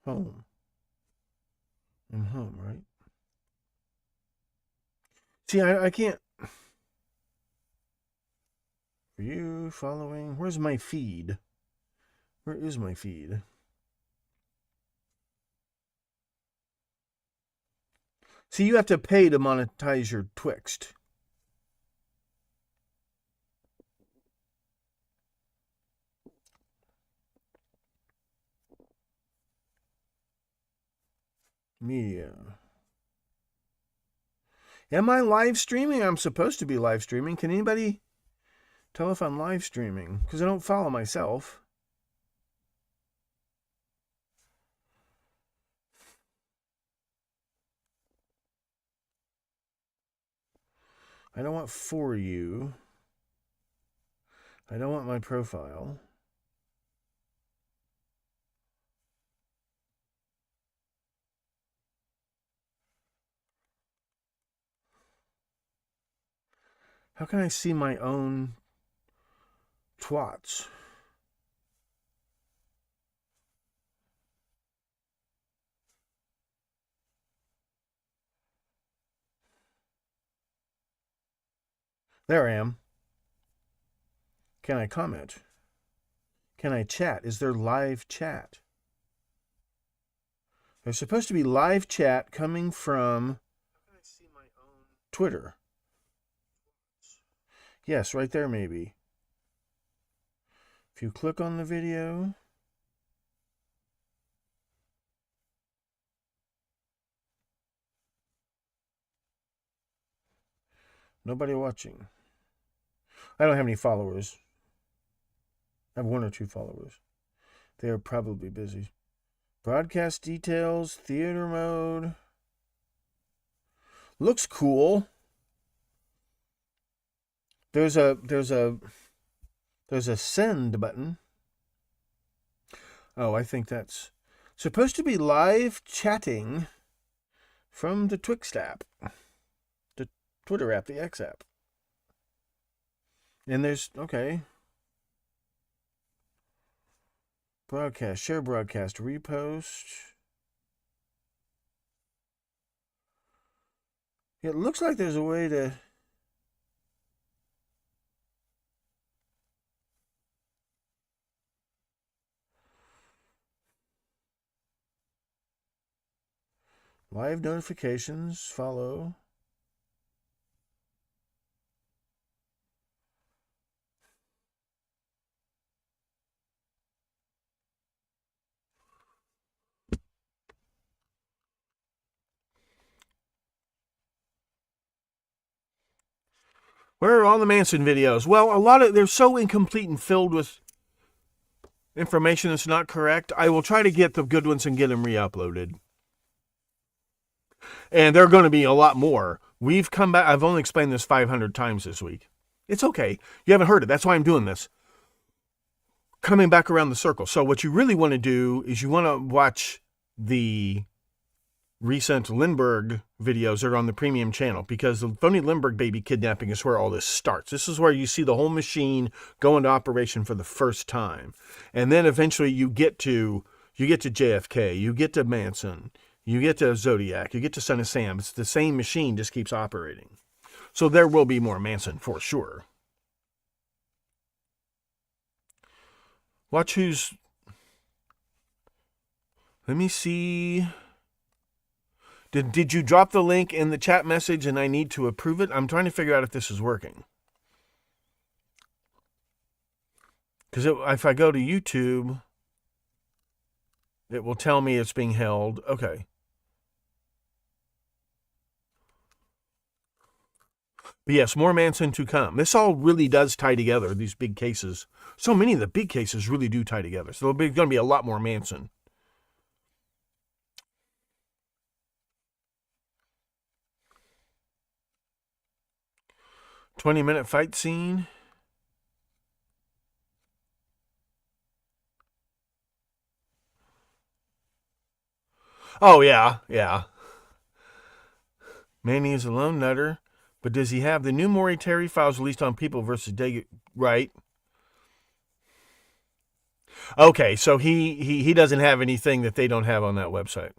Home. I'm home, right? See, I can't. For you following, where's my feed? Where is my feed? See, you have to pay to monetize your Twixt. Media. Am I live streaming? I'm supposed to be live streaming. Can anybody tell if I'm live streaming? Because I don't follow myself. I don't want for you. I don't want my profile. How can I see my own twats? There I am. Can I comment? Can I chat? Is there live chat? There's supposed to be live chat coming from Twitter. Yes, right there maybe. If you click on the video. Nobody watching. I don't have any followers. I have 1 or 2 followers. They are probably busy. Broadcast details, theater mode. Looks cool. There's a send button. Oh, I think that's supposed to be live chatting from the Twix app. The Twitter app, the X app. And there's, okay. Broadcast, share broadcast, repost. It looks like there's a way to... Live notifications, follow. Where are all the Manson videos? Well, a lot of, they're so incomplete and filled with information that's not correct. I will try to get the good ones and get them re-uploaded. And there are going to be a lot more. We've come back. I've only explained this 500 times this week. It's okay. You haven't heard it. That's why I'm doing this. Coming back around the circle. So what you really want to do is you want to watch the recent Lindbergh videos that are on the premium channel, because the phony Lindbergh baby kidnapping is where all this starts. This is where you see the whole machine go into operation for the first time. And then eventually you get to JFK, you get to Manson, you get to Zodiac, you get to Son of Sam. It's the same machine, just keeps operating. So there will be more Manson for sure. Watch who's... Let me see... Did you drop the link in the chat message and I need to approve it? I'm trying to figure out if this is working. Because if I go to YouTube, it will tell me it's being held. Okay. But yes, more Manson to come. This all really does tie together, these big cases. So many of the big cases really do tie together. So there's going to be a lot more Manson. "20-minute fight scene." Oh, yeah. Manny is a lone nutter, but does he have the new Maury Terry files released on People versus Day? Right. Okay, so he doesn't have anything that they don't have on that website.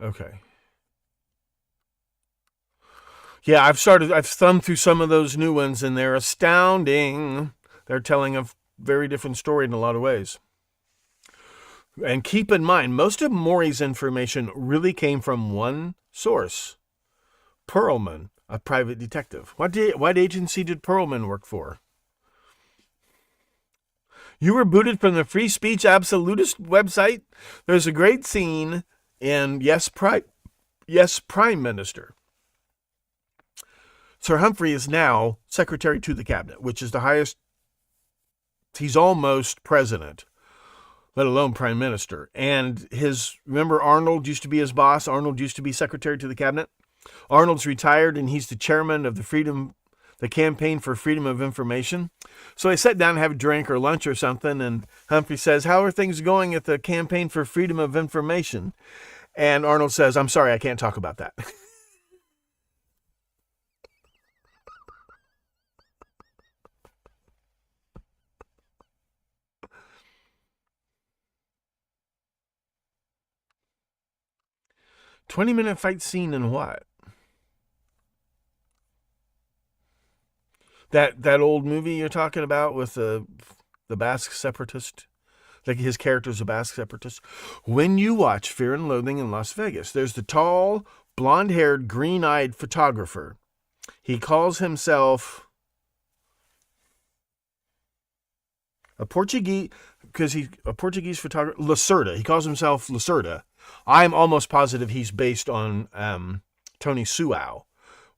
Okay. Yeah, I've thumbed through some of those new ones, and they're astounding. They're telling a very different story in a lot of ways. And keep in mind, most of Maury's information really came from one source. Perlman, a private detective. What agency did Perlman work for? You were booted from the Free Speech Absolutist website? There's a great scene in Yes, Prime Minister. Sir Humphrey is now Secretary to the Cabinet, which is the highest. He's almost president, let alone Prime Minister. And remember Arnold used to be his boss? Arnold used to be Secretary to the Cabinet. Arnold's retired, and he's the chairman of the Campaign for Freedom of Information. So I sat down and have a drink or lunch or something, and Humphrey says, "How are things going at the Campaign for Freedom of Information?" And Arnold says, "I'm sorry, I can't talk about that." 20-minute fight scene in what? That old movie you're talking about with the Basque separatist like his character's a Basque separatist. When you watch Fear and Loathing in Las Vegas, there's the tall, blonde-haired, green-eyed photographer. He calls himself a Portuguese, because he's a Portuguese photographer, Lacerda. He calls himself Lacerda. I'm almost positive he's based on Tony Suau,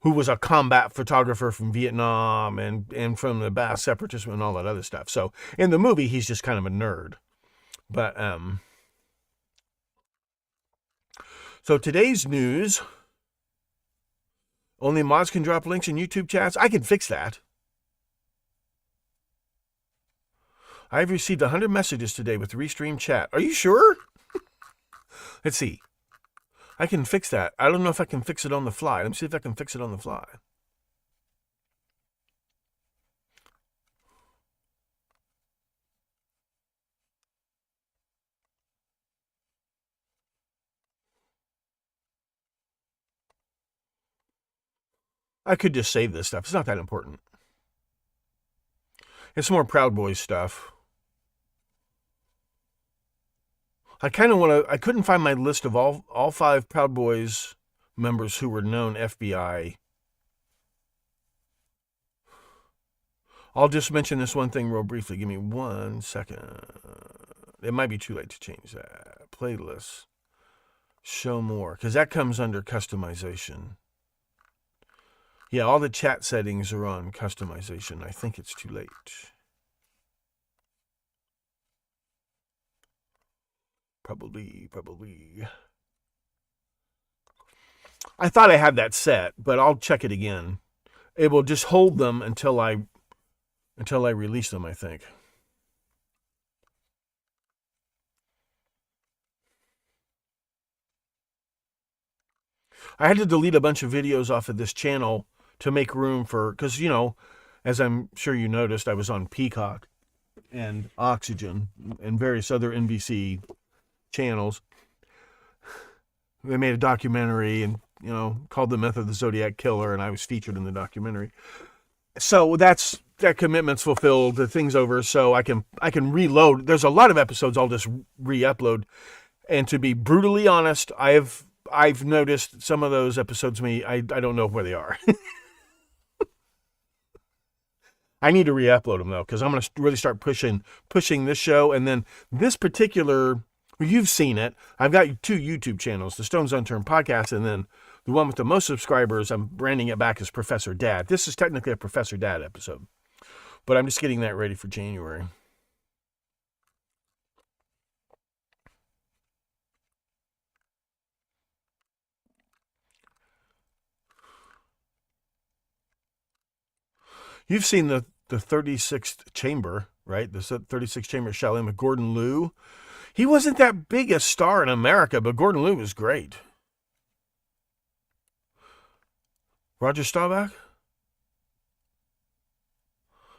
who was a combat photographer from Vietnam and from the Basque separatism and all that other stuff. So in the movie, he's just kind of a nerd. But so today's news, only mods can drop links in YouTube chats. I can fix that. I've received 100 messages today with Restream chat. Are you sure? Let's see. I can fix that. I don't know if I can fix it on the fly. Let me see if I can fix it on the fly. I could just save this stuff. It's not that important. It's more Proud Boys stuff. I kind of want to, I couldn't find my list of all 5 Proud Boys members who were known FBI. I'll just mention this one thing real briefly. Give me 1 second. It might be too late to change that. Playlists. Show more. Because that comes under customization. Yeah, all the chat settings are on customization. I think it's too late. Probably. I thought I had that set, but I'll check it again. It will just hold them until I release them, I think. I had to delete a bunch of videos off of this channel to make room for, because, you know, as I'm sure you noticed, I was on Peacock and Oxygen and various other NBC channels. They made a documentary and, you know, called The Myth of the Zodiac Killer, and I was featured in the documentary. So that commitment's fulfilled, the thing's over, so I can reload. There's a lot of episodes I'll just re-upload. And to be brutally honest, I've noticed some of those episodes I don't know where they are. I need to re-upload them though, because I'm going to really start pushing this show. And then this particular, you've seen it. I've got 2 YouTube channels, the Stones Unturned podcast, and then the one with the most subscribers, I'm branding it back as Professor Dad. This is technically a Professor Dad episode, but I'm just getting that ready for January. You've seen the 36th Chamber, right? The 36th Chamber of Shaolin with Gordon Liu. He wasn't that big a star in America, but Gordon Liu was great. Roger Staubach?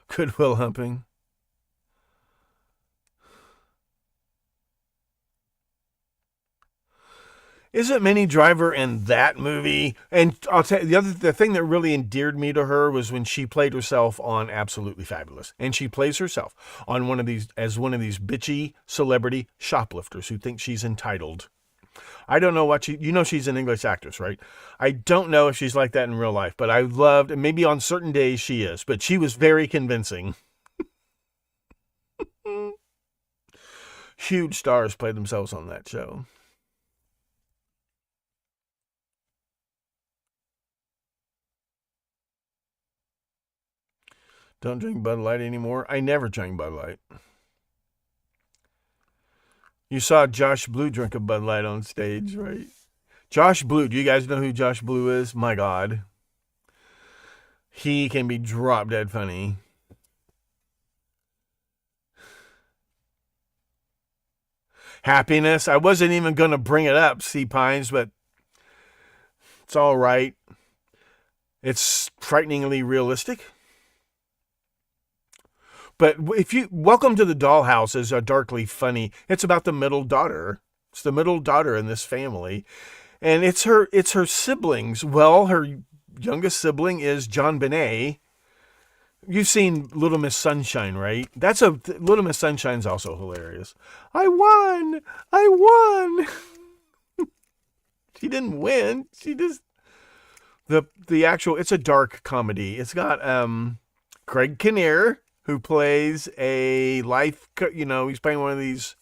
Goodwill Hunting. Isn't Minnie Driver in that movie? And I'll tell you, the thing that really endeared me to her was when she played herself on Absolutely Fabulous. And she plays herself on one of these bitchy celebrity shoplifters who think she's entitled. I don't know what you know she's an English actress, right? I don't know if she's like that in real life, but I loved, and maybe on certain days she is, but she was very convincing. Huge stars played themselves on that show. Don't drink Bud Light anymore. I never drank Bud Light. You saw Josh Blue drink a Bud Light on stage, right? Josh Blue. Do you guys know who Josh Blue is? My God. He can be drop dead funny. Happiness. I wasn't even going to bring it up, Sea Pines, but it's all right. It's frighteningly realistic. But if you Welcome to the Dollhouse is a darkly funny. It's about the middle daughter. It's the middle daughter in this family, and it's her siblings. Well, her youngest sibling is John Benet, You've seen Little Miss Sunshine, right? Little Miss Sunshine's also hilarious. I won! I won! She didn't win. She just the actual. It's a dark comedy. It's got Greg Kinnear, who plays a life. He's playing one of these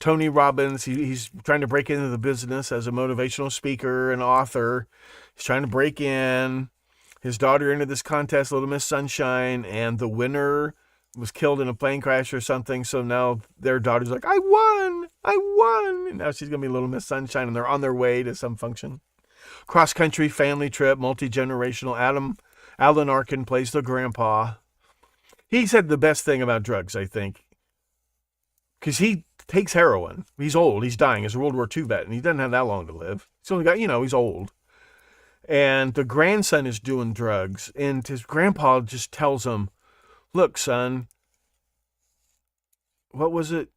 Tony Robbins. He's trying to break into the business as a motivational speaker and author. He's trying to break in. His daughter entered this contest, Little Miss Sunshine, and the winner was killed in a plane crash or something. So now their daughter's like, I won! I won! And now she's going to be Little Miss Sunshine, and they're on their way to some function. Cross-country family trip, multi-generational. Alan Arkin plays the grandpa. He said the best thing about drugs, I think, because he takes heroin. He's old. He's dying. He's a World War II vet, and he doesn't have that long to live. He's only got, he's old. And the grandson is doing drugs, and his grandpa just tells him, look, son, what was it?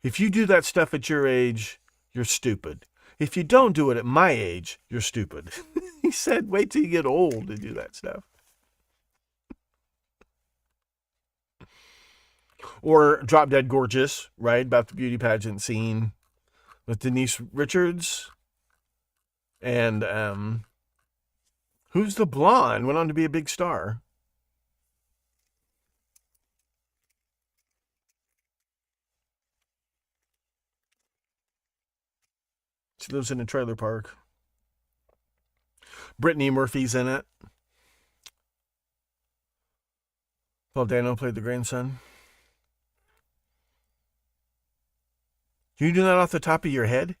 If you do that stuff at your age, you're stupid. If you don't do it at my age, you're stupid. He said, wait till you get old to do that stuff. Or Drop Dead Gorgeous, right? About the beauty pageant scene with Denise Richards. And who's the blonde? Went on to be a big star. She lives in a trailer park. Brittany Murphy's in it. Paul Dano played the grandson. You do that off the top of your head?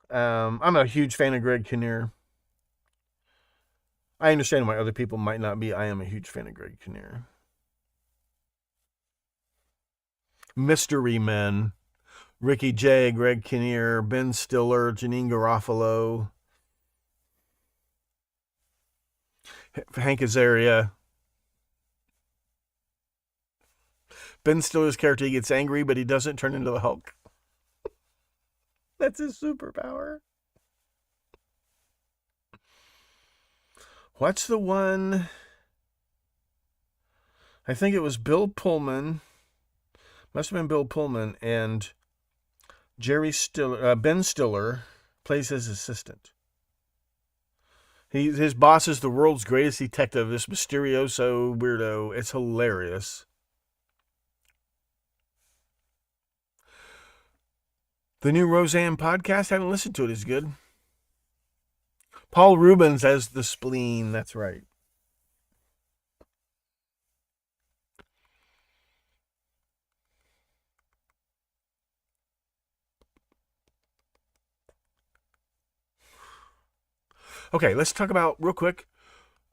I'm a huge fan of Greg Kinnear. I understand why other people might not be. I am a huge fan of Greg Kinnear. Mystery Men. Ricky Jay, Greg Kinnear, Ben Stiller, Janine Garofalo, Hank Azaria. Ben Stiller's character, he gets angry, but he doesn't turn into the Hulk. That's his superpower. What's the one? I think it was Bill Pullman. Must have been Bill Pullman, and Ben Stiller plays his assistant. His boss is the world's greatest detective, this mysterioso weirdo. It's hilarious. The new Roseanne podcast, I haven't listened to it, is good. Paul Rubens as the spleen, that's right. Okay, let's talk about, real quick,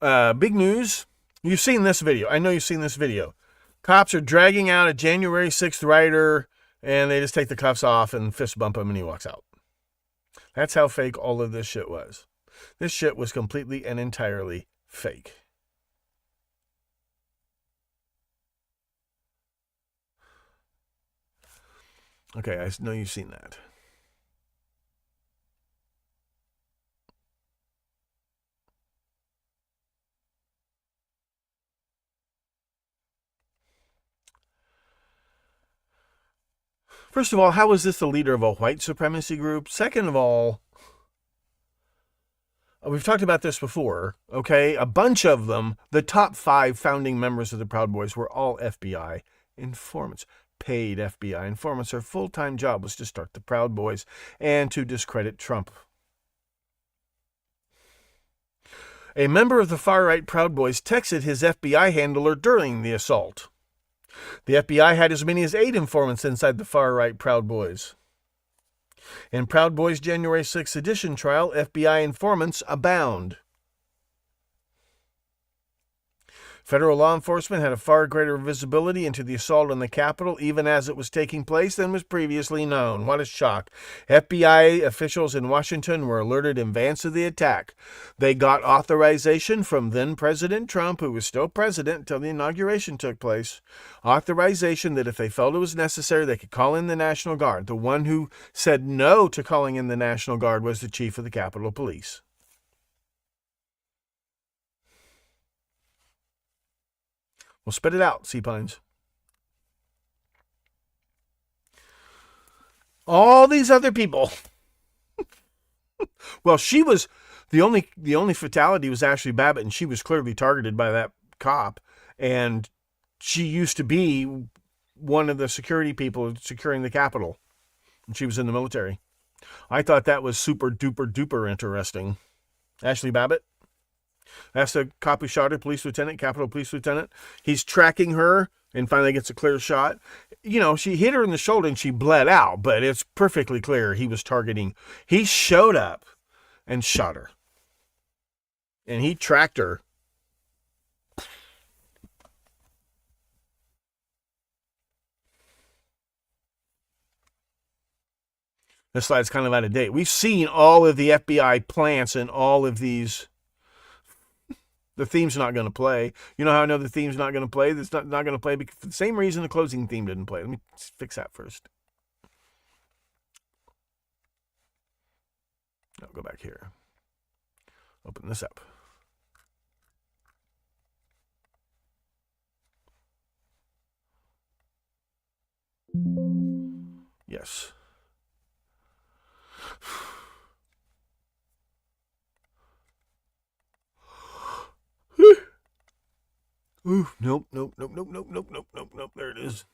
big news. You've seen this video. I know you've seen this video. Cops are dragging out a January 6th rider, and they just take the cuffs off and fist bump him, and he walks out. That's how fake all of this shit was. This shit was completely and entirely fake. Okay, I know you've seen that. First of all, how is this the leader of a white supremacy group? Second of all, we've talked about this before, okay? A bunch of them, the top 5 founding members of the Proud Boys, were all FBI informants, paid FBI informants. Their full-time job was to start the Proud Boys and to discredit Trump. A member of the far-right Proud Boys texted his FBI handler during the assault. The FBI had as many as 8 informants inside the far-right Proud Boys. In Proud Boys' January 6th edition trial, FBI informants abound. Federal law enforcement had a far greater visibility into the assault on the Capitol, even as it was taking place, than was previously known. What a shock. FBI officials in Washington were alerted in advance of the attack. They got authorization from then-President Trump, who was still president until the inauguration took place, authorization that if they felt it was necessary, they could call in the National Guard. The one who said no to calling in the National Guard was the chief of the Capitol Police. Well, spit it out, Sea Pines. All these other people. Well, she was the only fatality was Ashley Babbitt, and she was clearly targeted by that cop. And she used to be one of the security people securing the Capitol. And she was in the military. I thought that was super duper duper interesting. Ashley Babbitt. That's the cop who shot her, police lieutenant, Capitol Police Lieutenant. He's tracking her and finally gets a clear shot. You know, she hit her in the shoulder and she bled out, but it's perfectly clear he was targeting. He showed up and shot her. And he tracked her. This slide's kind of out of date. We've seen all of the FBI plants and all of these. The theme's not going to play. You know how I know the theme's not going to play? It's not going to play because for the same reason the closing theme didn't play. Let me fix that first. I'll go back here. Open this up. Yes. Ooh, nope. There it is.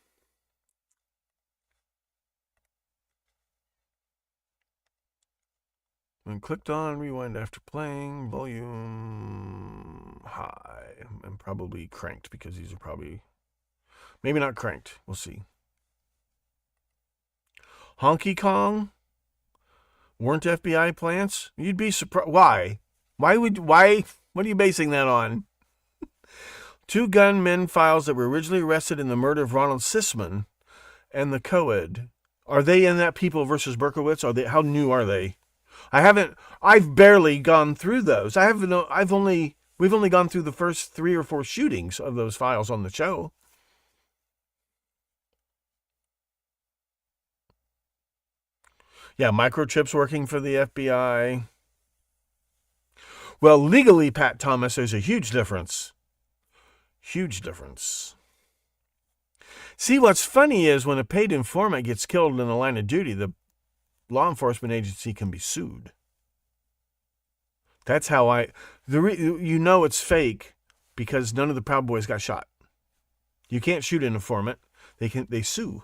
When clicked on rewind after playing, volume high, and probably cranked because these are probably, maybe not cranked. We'll see. Honky Kong weren't FBI plants? You'd be surprised. Why? What are you basing that on? Two gunmen files that were originally arrested in the murder of Ronald Sisman and the co-ed. Are they in that People versus Berkowitz? How new are they? I've barely gone through those. We've only gone through the first 3 or 4 shootings of those files on the show. Yeah, microchips working for the FBI. Well, legally, Pat Thomas, there's a huge difference. Huge difference. See, what's funny is when a paid informant gets killed in the line of duty, the law enforcement agency can be sued. That's how you know it's fake because none of the Proud Boys got shot. You can't shoot an informant. They sue.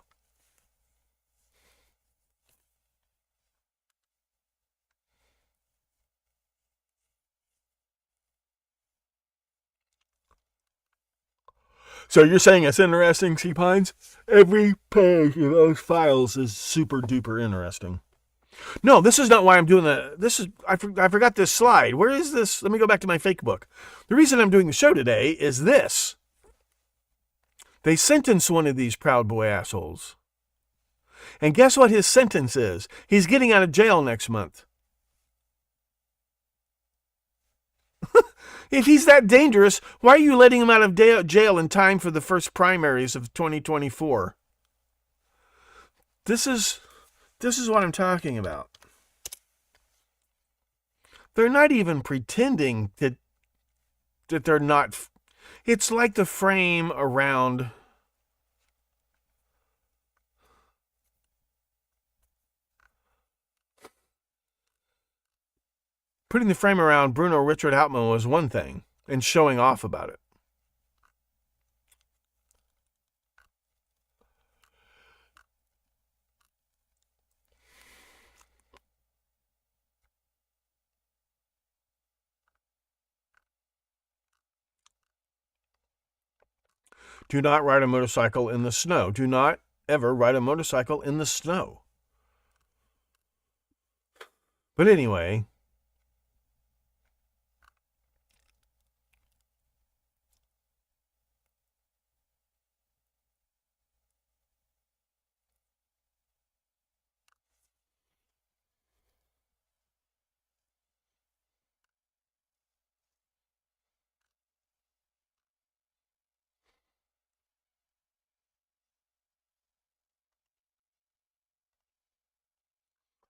So you're saying it's interesting, Sea Pines? Every page of those files is super duper interesting. No, this is not why I'm doing that. I forgot this slide. Where is this? Let me go back to my fake book. The reason I'm doing the show today is this. They sentenced one of these Proud Boy assholes. And guess what his sentence is? He's getting out of jail next month. If he's that dangerous, why are you letting him out of jail in time for the first primaries of 2024? This is what I'm talking about. They're not even pretending that they're not. It's like the frame around. Putting the frame around Bruno Richard Hauptmann was one thing, and showing off about it. Do not ride a motorcycle in the snow. Do not ever ride a motorcycle in the snow. But anyway,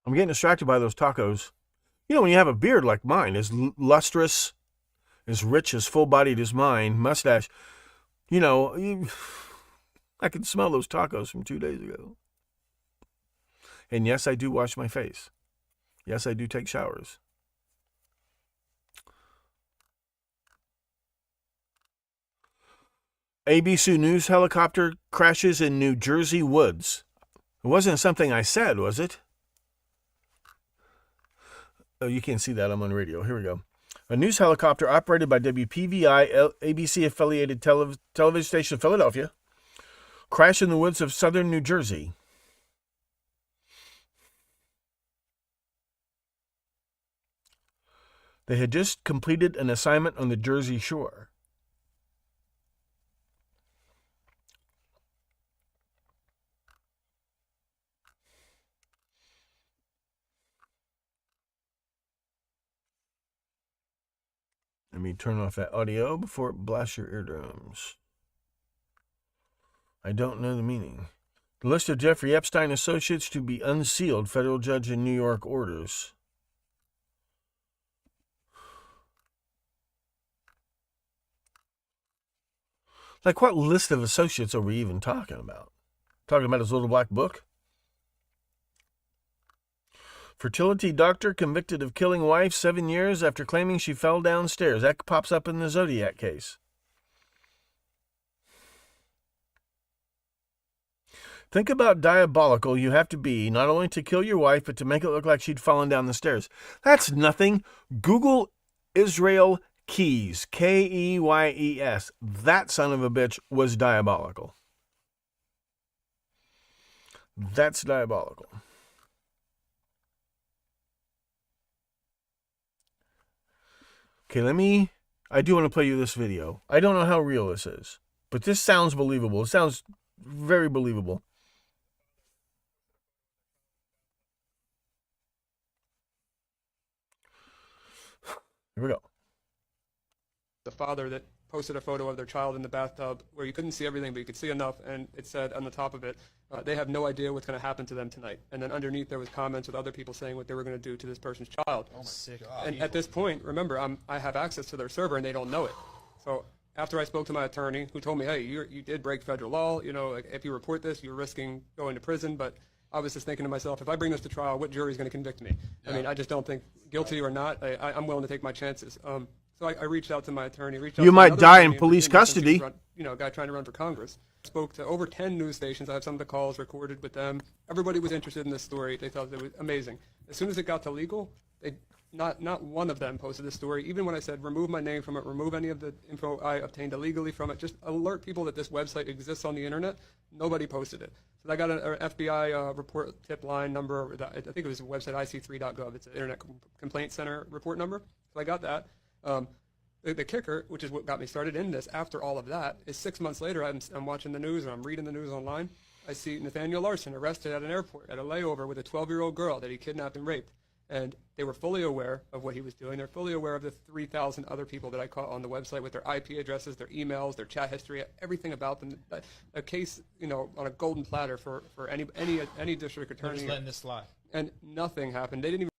I'm getting distracted by those tacos. You know, when you have a beard like mine, as lustrous, as rich, as full-bodied as mine, mustache, I can smell those tacos from 2 days ago. And yes, I do wash my face. Yes, I do take showers. ABC News helicopter crashes in New Jersey woods. It wasn't something I said, was it? Oh, you can't see that. I'm on radio. Here we go. A news helicopter operated by WPVI, ABC-affiliated television station in Philadelphia, crashed in the woods of southern New Jersey. They had just completed an assignment on the Jersey shore. Let me turn off that audio before it blasts your eardrums. I don't know the meaning. The list of Jeffrey Epstein associates to be unsealed, federal judge in New York orders. Like, what list of associates are we even talking about? Talking about his little black book? Fertility doctor convicted of killing wife 7 years after claiming she fell downstairs. That pops up in the Zodiac case. Think about diabolical you have to be, not only to kill your wife, but to make it look like she'd fallen down the stairs. That's nothing. Google Israel Keys, Keyes. That son of a bitch was diabolical. That's diabolical. Okay, I do want to play you this video. I don't know how real this is, but this sounds believable. It sounds very believable. Here we go. The father that posted a photo of their child in the bathtub where you couldn't see everything, but you could see enough, and it said on the top of it, they have no idea what's going to happen to them tonight. And then underneath there was comments with other people saying what they were going to do to this person's child. Oh my God. And at this point, remember, I have access to their server and they don't know it. So after I spoke to my attorney, who told me, hey, you did break federal law, like, if you report this, you're risking going to prison, but I was just thinking to myself, if I bring this to trial, what jury is going to convict me? Yeah. I mean, I just don't think, guilty or not, I'm willing to take my chances. So I reached out to my attorney. You might die in police custody. A guy trying to run for Congress. Spoke to over 10 news stations. I have some of the calls recorded with them. Everybody was interested in this story. They thought it was amazing. As soon as it got to legal, not one of them posted this story. Even when I said remove my name from it, remove any of the info I obtained illegally from it, just alert people that this website exists on the internet, nobody posted it. So I got an FBI report tip line number. I think it was a website, ic3.gov. It's an Internet Complaint Center report number. So I got that. The kicker, which is what got me started in this, after all of that, is 6 months later, I'm watching the news, or I'm reading the news online. I see Nathaniel Larson arrested at an airport at a layover with a 12-year-old girl that he kidnapped and raped. And they were fully aware of what he was doing. They're fully aware of the 3,000 other people that I caught on the website with their IP addresses, their emails, their chat history, everything about them. A case, on a golden platter for any district attorney. They're just letting this slide. And nothing happened. They didn't even.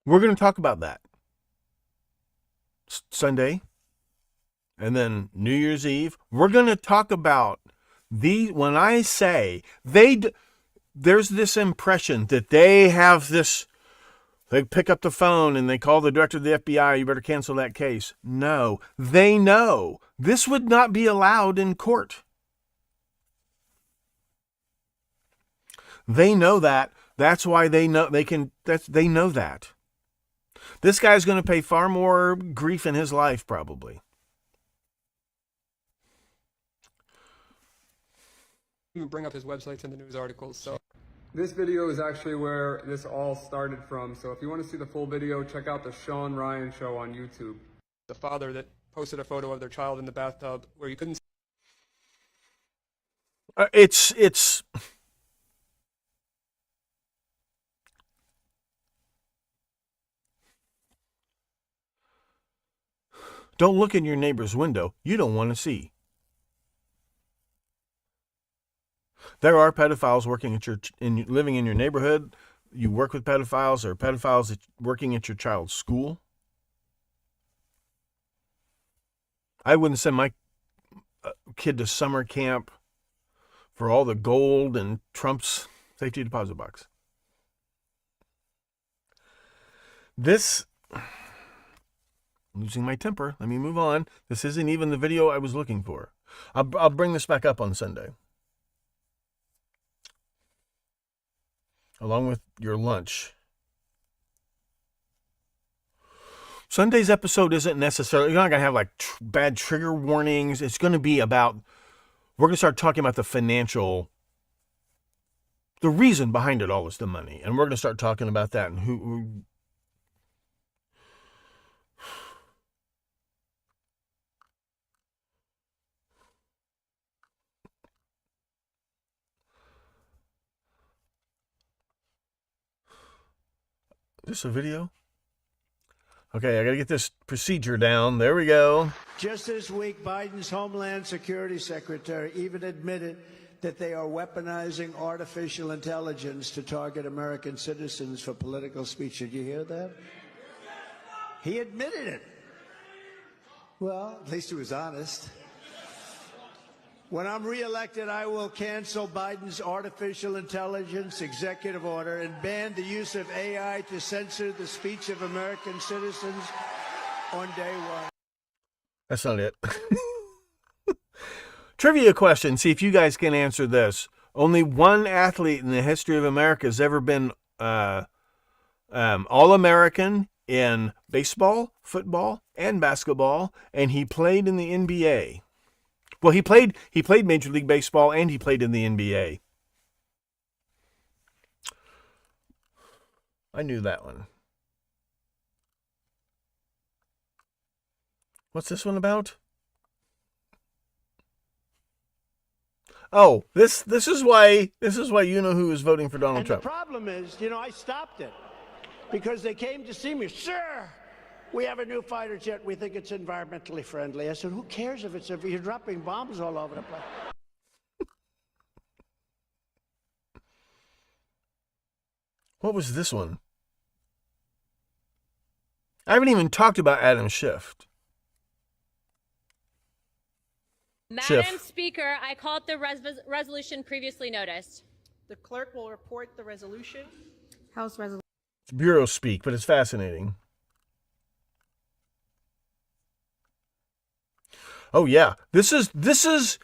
We're going to talk about that Sunday, and then New Year's Eve. We're going to talk about when I say there's this impression that they have this, they pick up the phone and they call the director of the FBI, you better cancel that case. No, they know this would not be allowed in court. They know that. That's why they know they know that. This guy's going to pay far more grief in his life, probably. Even bring up his websites in the news articles. So this video is actually where this all started from. So if you want to see the full video, check out the Sean Ryan Show on YouTube. The father that posted a photo of their child in the bathtub where you couldn't. It's. Don't look in your neighbor's window. You don't want to see. There are pedophiles working at living in your neighborhood. You work with pedophiles, or pedophiles working at your child's school. I wouldn't send my kid to summer camp for all the gold in Trump's safety deposit box. This, losing my temper. Let me move on. This isn't even the video I was looking for. I'll bring this back up on Sunday, along with your lunch. Sunday's episode isn't necessarily, you're not going to have like bad trigger warnings. It's going to be about, we're going to start talking about the reason behind it all is the money. And we're going to start talking about that and who is this a video? Okay, I got to get this procedure down. There we go. Just this week, Biden's Homeland Security Secretary even admitted that they are weaponizing artificial intelligence to target American citizens for political speech. Did you hear that? He admitted it. Well, at least he was honest. When I'm reelected, I will cancel Biden's artificial intelligence executive order and ban the use of AI to censor the speech of American citizens on day one. That's not it. Trivia question. See if you guys can answer this. Only one athlete in the history of America has ever been All-American in baseball, football, and basketball, and he played in the NBA. Well, he played Major League Baseball and he played in the NBA. I knew that one. What's this one about? Oh, this is why you know who is voting for Donald Trump. The problem is, I stopped it because they came to see me. Sir, we have a new fighter jet. We think it's environmentally friendly. I said, who cares if you're dropping bombs all over the place? What was this one? I haven't even talked about Adam Schiff. Madam Speaker, I call it the resolution previously noticed. The clerk will report the resolution. House resolution. It's bureau speak, but it's fascinating. Oh yeah, this is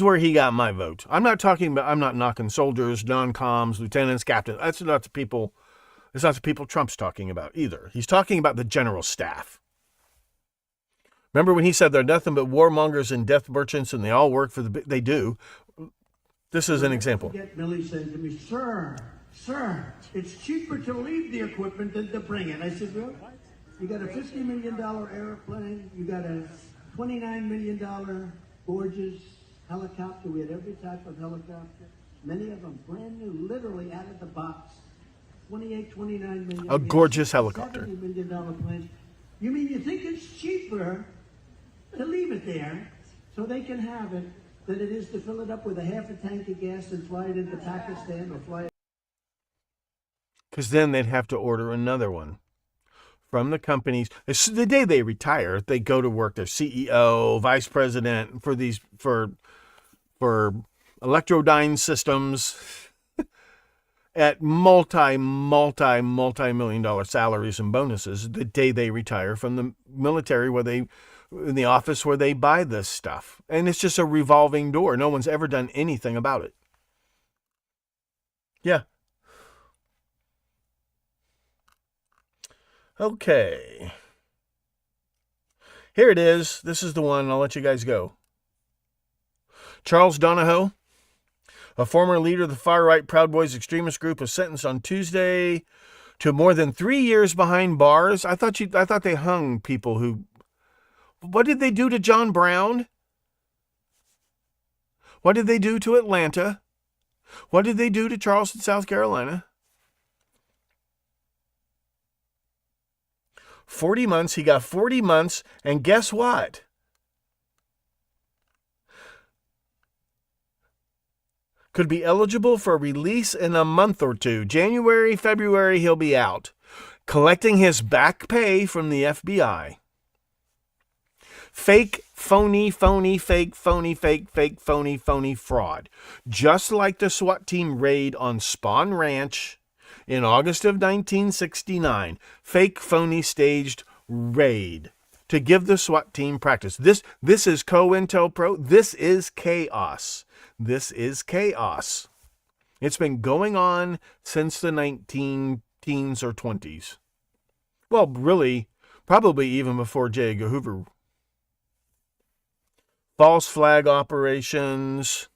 where he got my vote. I'm not knocking soldiers, non-coms, lieutenants, captains. That's not the people. It's not the people Trump's talking about either. He's talking about the general staff. Remember when he said they're nothing but warmongers and death merchants, and they all work for they do. This is an example. Millie said to me, "Sir, it's cheaper to leave the equipment than to bring it." I said, "Really? You got a $50 million airplane. You got a $29 million gorgeous helicopter. We had every type of helicopter. Many of them brand new, literally out of the box. 29 million. A gorgeous helicopter. $70 million plane. You mean you think it's cheaper to leave it there so they can have it than it is to fill it up with a half a tank of gas and fly it into Pakistan or fly it?" Because then they'd have to order another one from the companies. The day they retire, they go to work. They're CEO, vice president for Electrodyne Systems at multi-million-dollar salaries and bonuses the day they retire from the military, in the office where they buy this stuff. And it's just a revolving door. No one's ever done anything about it. Yeah. Okay. Here it is. This is the one. I'll let you guys go. Charles Donohoe, a former leader of the far-right Proud Boys extremist group, was sentenced on Tuesday to more than 3 years behind bars. I thought they hung people who... What did they do to John Brown? What did they do to Atlanta? What did they do to Charleston, South Carolina? 40 months. He got 40 months. And guess what? could be eligible for release in a month or two. January, February, he'll be out, collecting his back pay from the FBI. Fake, phony, phony, fake, phony, fake, fake, phony, phony fraud. Just like the SWAT team raid on Spawn Ranch in August of 1969. Fake, phony, staged raid to give the SWAT team practice. This is COINTELPRO. This is chaos. This is chaos. It's been going on since the 19 teens or 20s. Well, really, probably even before J. Edgar Hoover. False flag operations,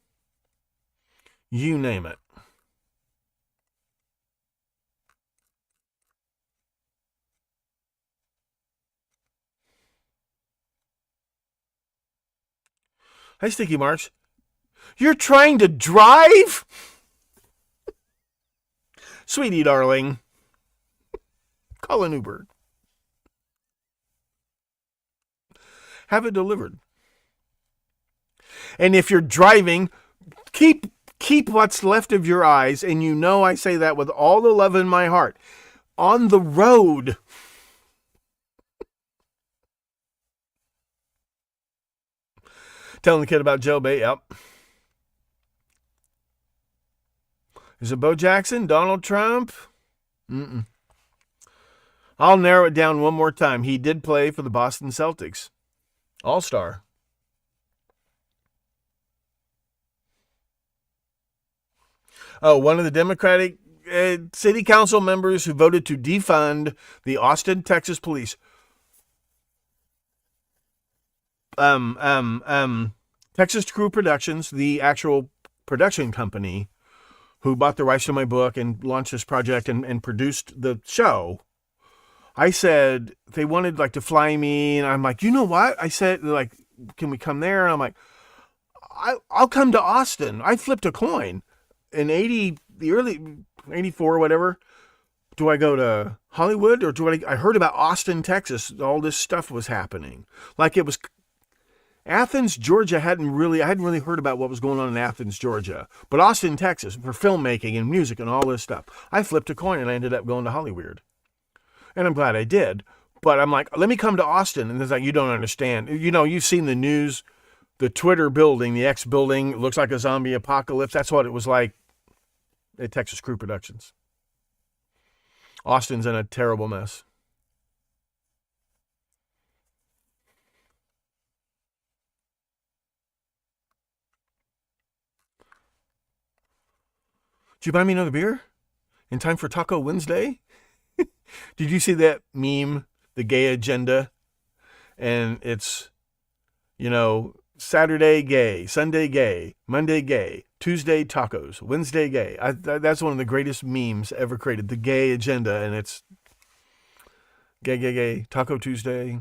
you name it. Hi, Sticky Marks. You're trying to drive? Sweetie, darling. Call an Uber. Have it delivered. And if you're driving, keep what's left of your eyes, and you know I say that with all the love in my heart, on the road. Telling the kid about Joe Bait, yep. Is it Bo Jackson? Donald Trump? Mm-mm. I'll narrow it down one more time. He did play for the Boston Celtics. All-star. Oh, one of the Democratic city council members who voted to defund the Austin, Texas police. Texas Crew Productions, the actual production company who bought the rights to my book and launched this project and produced the show. I said they wanted like to fly me, and I'm like, you know what? I said, like, can we come there? And I'm like, I'll come to Austin. I flipped a coin. In the early 84, whatever, do I go to Hollywood or I heard about Austin, Texas, all this stuff was happening. Like it was Athens, Georgia, I hadn't really heard about what was going on in Athens, Georgia. But Austin, Texas, for filmmaking and music and all this stuff. I flipped a coin and I ended up going to Hollywood. And I'm glad I did. But I'm like, let me come to Austin. And it's like, you don't understand. You know, you've seen the news, the Twitter building, the X building, looks like a zombie apocalypse. That's what it was like at Texas Crew Productions. Austin's in a terrible mess. Did you buy me another beer? In time for Taco Wednesday? Did you see that meme, the gay agenda? And it's, you know, Saturday gay, Sunday gay, Monday gay, Tuesday tacos, Wednesday gay. That's one of the greatest memes ever created, the gay agenda. And it's gay, gay, gay, Taco Tuesday.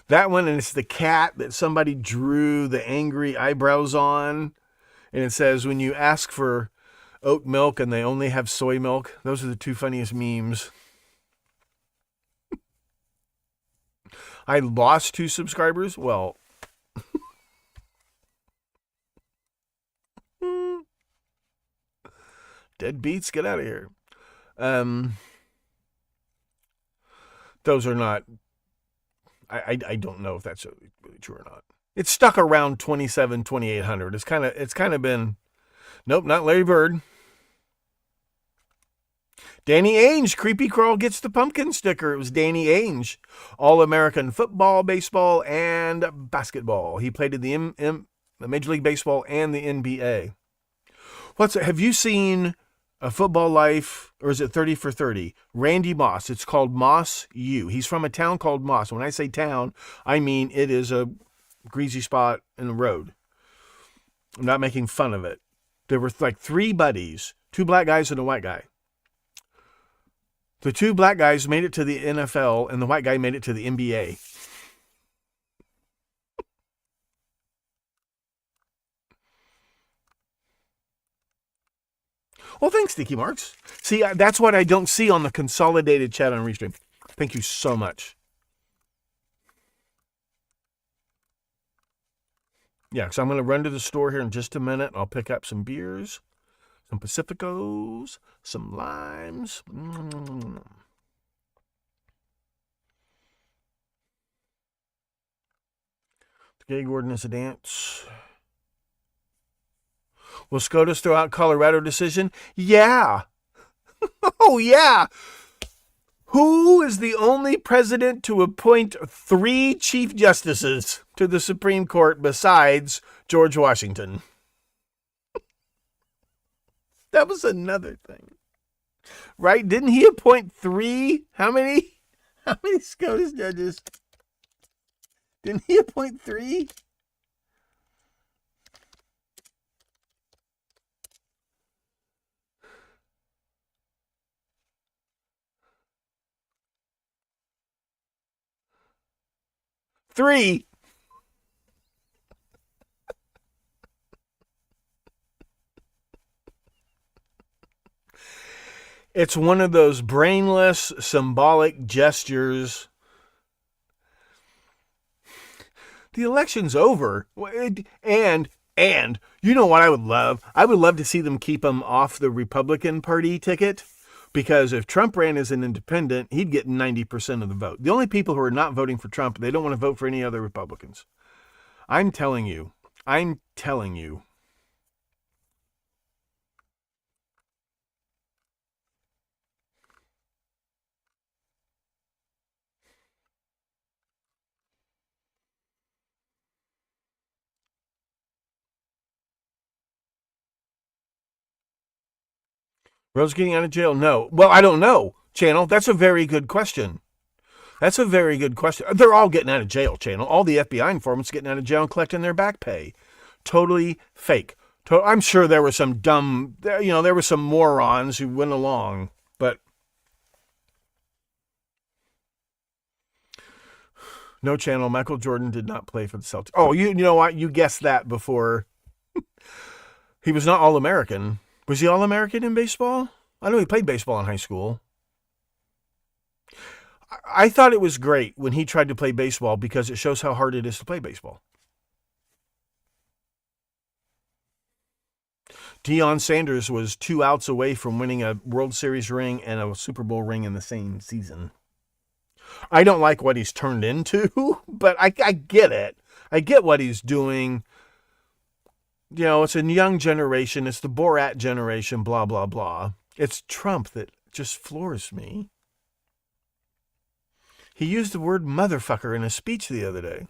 That one, and it's the cat that somebody drew the angry eyebrows on. And it says, when you ask for oat milk and they only have soy milk. Those are the two funniest memes. I lost 2 subscribers. Well, deadbeats, get out of here. Those are not... I don't know if that's really true or not. It's stuck around 2,800. It's kind of been, nope, not Larry Bird. Danny Ainge, Creepy Crawl gets the pumpkin sticker. It was Danny Ainge, All-American football, baseball, and basketball. He played in the Major League Baseball and the NBA. Have you seen A Football Life, or is it 30 for 30? Randy Moss. It's called Moss U. He's from a town called Moss. When I say town, I mean it is a greasy spot in the road. I'm not making fun of it. There were like 3 buddies, 2 black guys and a white guy. The 2 black guys made it to the NFL, and the white guy made it to the NBA. Well, thanks, Sticky Marks. See, that's what I don't see on the consolidated chat on Restream. Thank you so much. Yeah, because I'm going to run to the store here in just a minute. I'll pick up some beers, some Pacificos, some limes. The gay Gordon is a dance. Will SCOTUS throw out Colorado decision? Yeah. Oh, yeah. Who is the only president to appoint 3 Chief Justices to the Supreme Court besides George Washington? That was another thing. Right? Didn't he appoint 3? How many? How many SCOTUS judges? Didn't he appoint 3? Three. It's one of those brainless, symbolic gestures. The election's over. And you know what I would love? I would love to see them keep him off the Republican Party ticket, because if Trump ran as an independent, he'd get 90% of the vote. The only people who are not voting for Trump, they don't want to vote for any other Republicans. I'm telling you. Rose getting out of jail? No. Well, I don't know, Channel. That's a very good question. They're all getting out of jail, Channel. All the FBI informants getting out of jail and collecting their back pay. Totally fake. I'm sure there were some there were some morons who went along, but no, Channel. Michael Jordan did not play for the Celtics. Oh, you know what? You guessed that before. He was not All-American. Was he All-American in baseball? I know he played baseball in high school. I thought it was great when he tried to play baseball because it shows how hard it is to play baseball. Deion Sanders was 2 outs away from winning a World Series ring and a Super Bowl ring in the same season. I don't like what he's turned into, but I get it. I get what he's doing. You know, it's a young generation. It's the Borat generation, blah, blah, blah. It's Trump that just floors me. He used the word motherfucker in a speech the other day.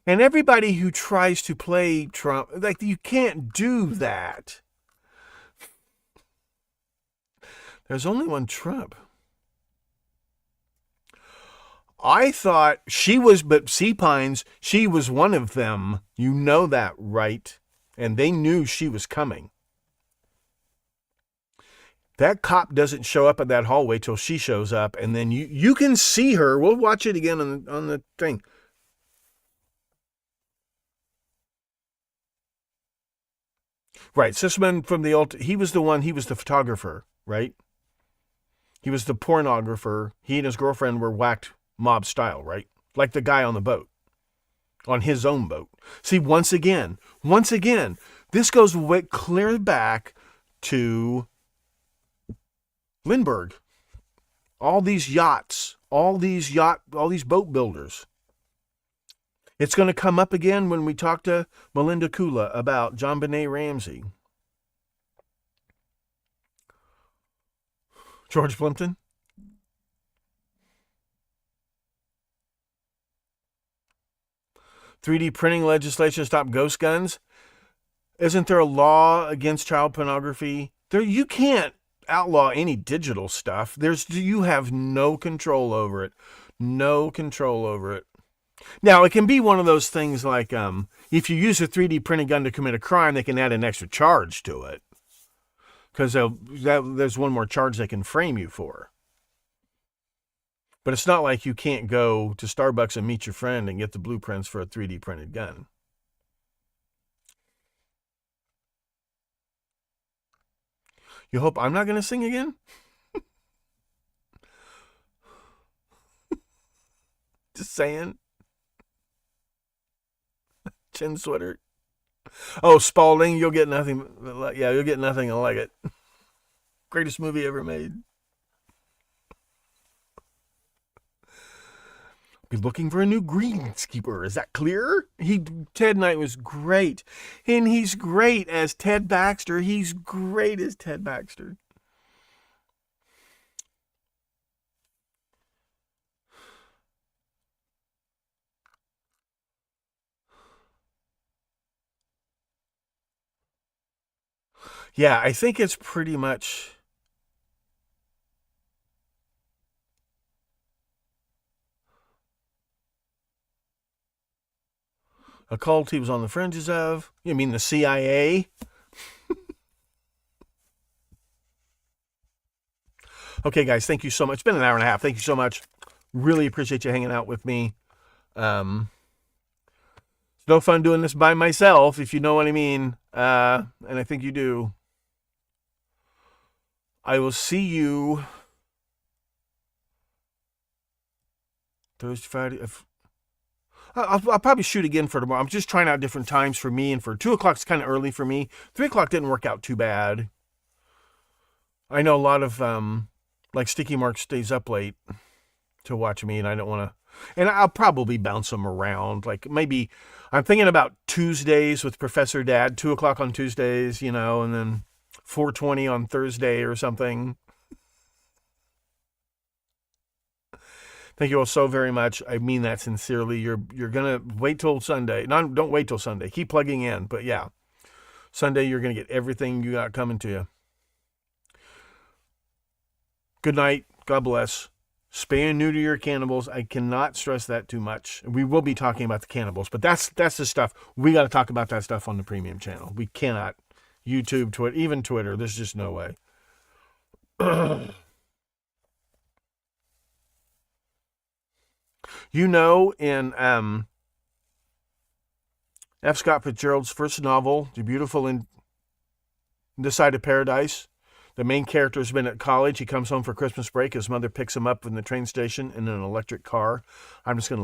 And everybody who tries to play Trump, like, you can't do that. There's only one Trump. I thought she was, but Sea Pines, she was one of them. You know that, right? And they knew she was coming. That cop doesn't show up at that hallway till she shows up, and then you can see her. We'll watch it again on the thing. Right, Sisman from the he was the photographer, right? He was the pornographer. He and his girlfriend were whacked mob style, right? Like the guy on the boat, on his own boat. See, once again, this goes way clear back to Lindbergh. All these yachts, all these boat builders. It's going to come up again when we talk to Melinda Kula about John Benet Ramsey. George Plimpton? "3D printing legislation to stop ghost guns." Isn't there a law against child pornography? You can't outlaw any digital stuff. You have no control over it. No control over it. Now, it can be one of those things like if you use a 3D printed gun to commit a crime, they can add an extra charge to it. Because there's one more charge they can frame you for. But it's not like you can't go to Starbucks and meet your friend and get the blueprints for a 3D printed gun. You hope I'm not going to sing again? Just saying. Chin sweater. Oh, Spalding, you'll get nothing. Yeah, you'll get nothing like it. Greatest movie ever made. Be looking for a new greenskeeper. Is that clear? Ted Knight was great. And he's great as Ted Baxter. He's great as Ted Baxter. Yeah, I think it's pretty much... a cult he was on the fringes of. You mean the CIA? Okay, guys, thank you so much. It's been an hour and a half. Thank you so much. Really appreciate you hanging out with me. It's no fun doing this by myself, if you know what I mean. And I think you do. I will see you Thursday, Friday. I'll probably shoot again for tomorrow. I'm just trying out different times for me, and for 2 o'clock is kind of early for me. 3 o'clock didn't work out too bad. I know a lot of, like Sticky Mark stays up late to watch me, and I don't want to, and I'll probably bounce them around. Like maybe, I'm thinking about Tuesdays with Professor Dad, 2 o'clock on Tuesdays, and then 4:20 on Thursday or something. Thank you all so very much. I mean that sincerely. You're gonna wait till Sunday. No, don't wait till Sunday. Keep plugging in. But yeah, Sunday you're gonna get everything you got coming to you. Good night. God bless. Spay and neuter your cannibals. I cannot stress that too much. We will be talking about the cannibals, but that's the stuff we got to talk about. That stuff on the premium channel. We cannot. YouTube, Twitter, even Twitter. There's just no way. In F. Scott Fitzgerald's first novel, The Beautiful and This Side of Paradise, the main character has been at college. He comes home for Christmas break. His mother picks him up from the train station in an electric car. I'm just going to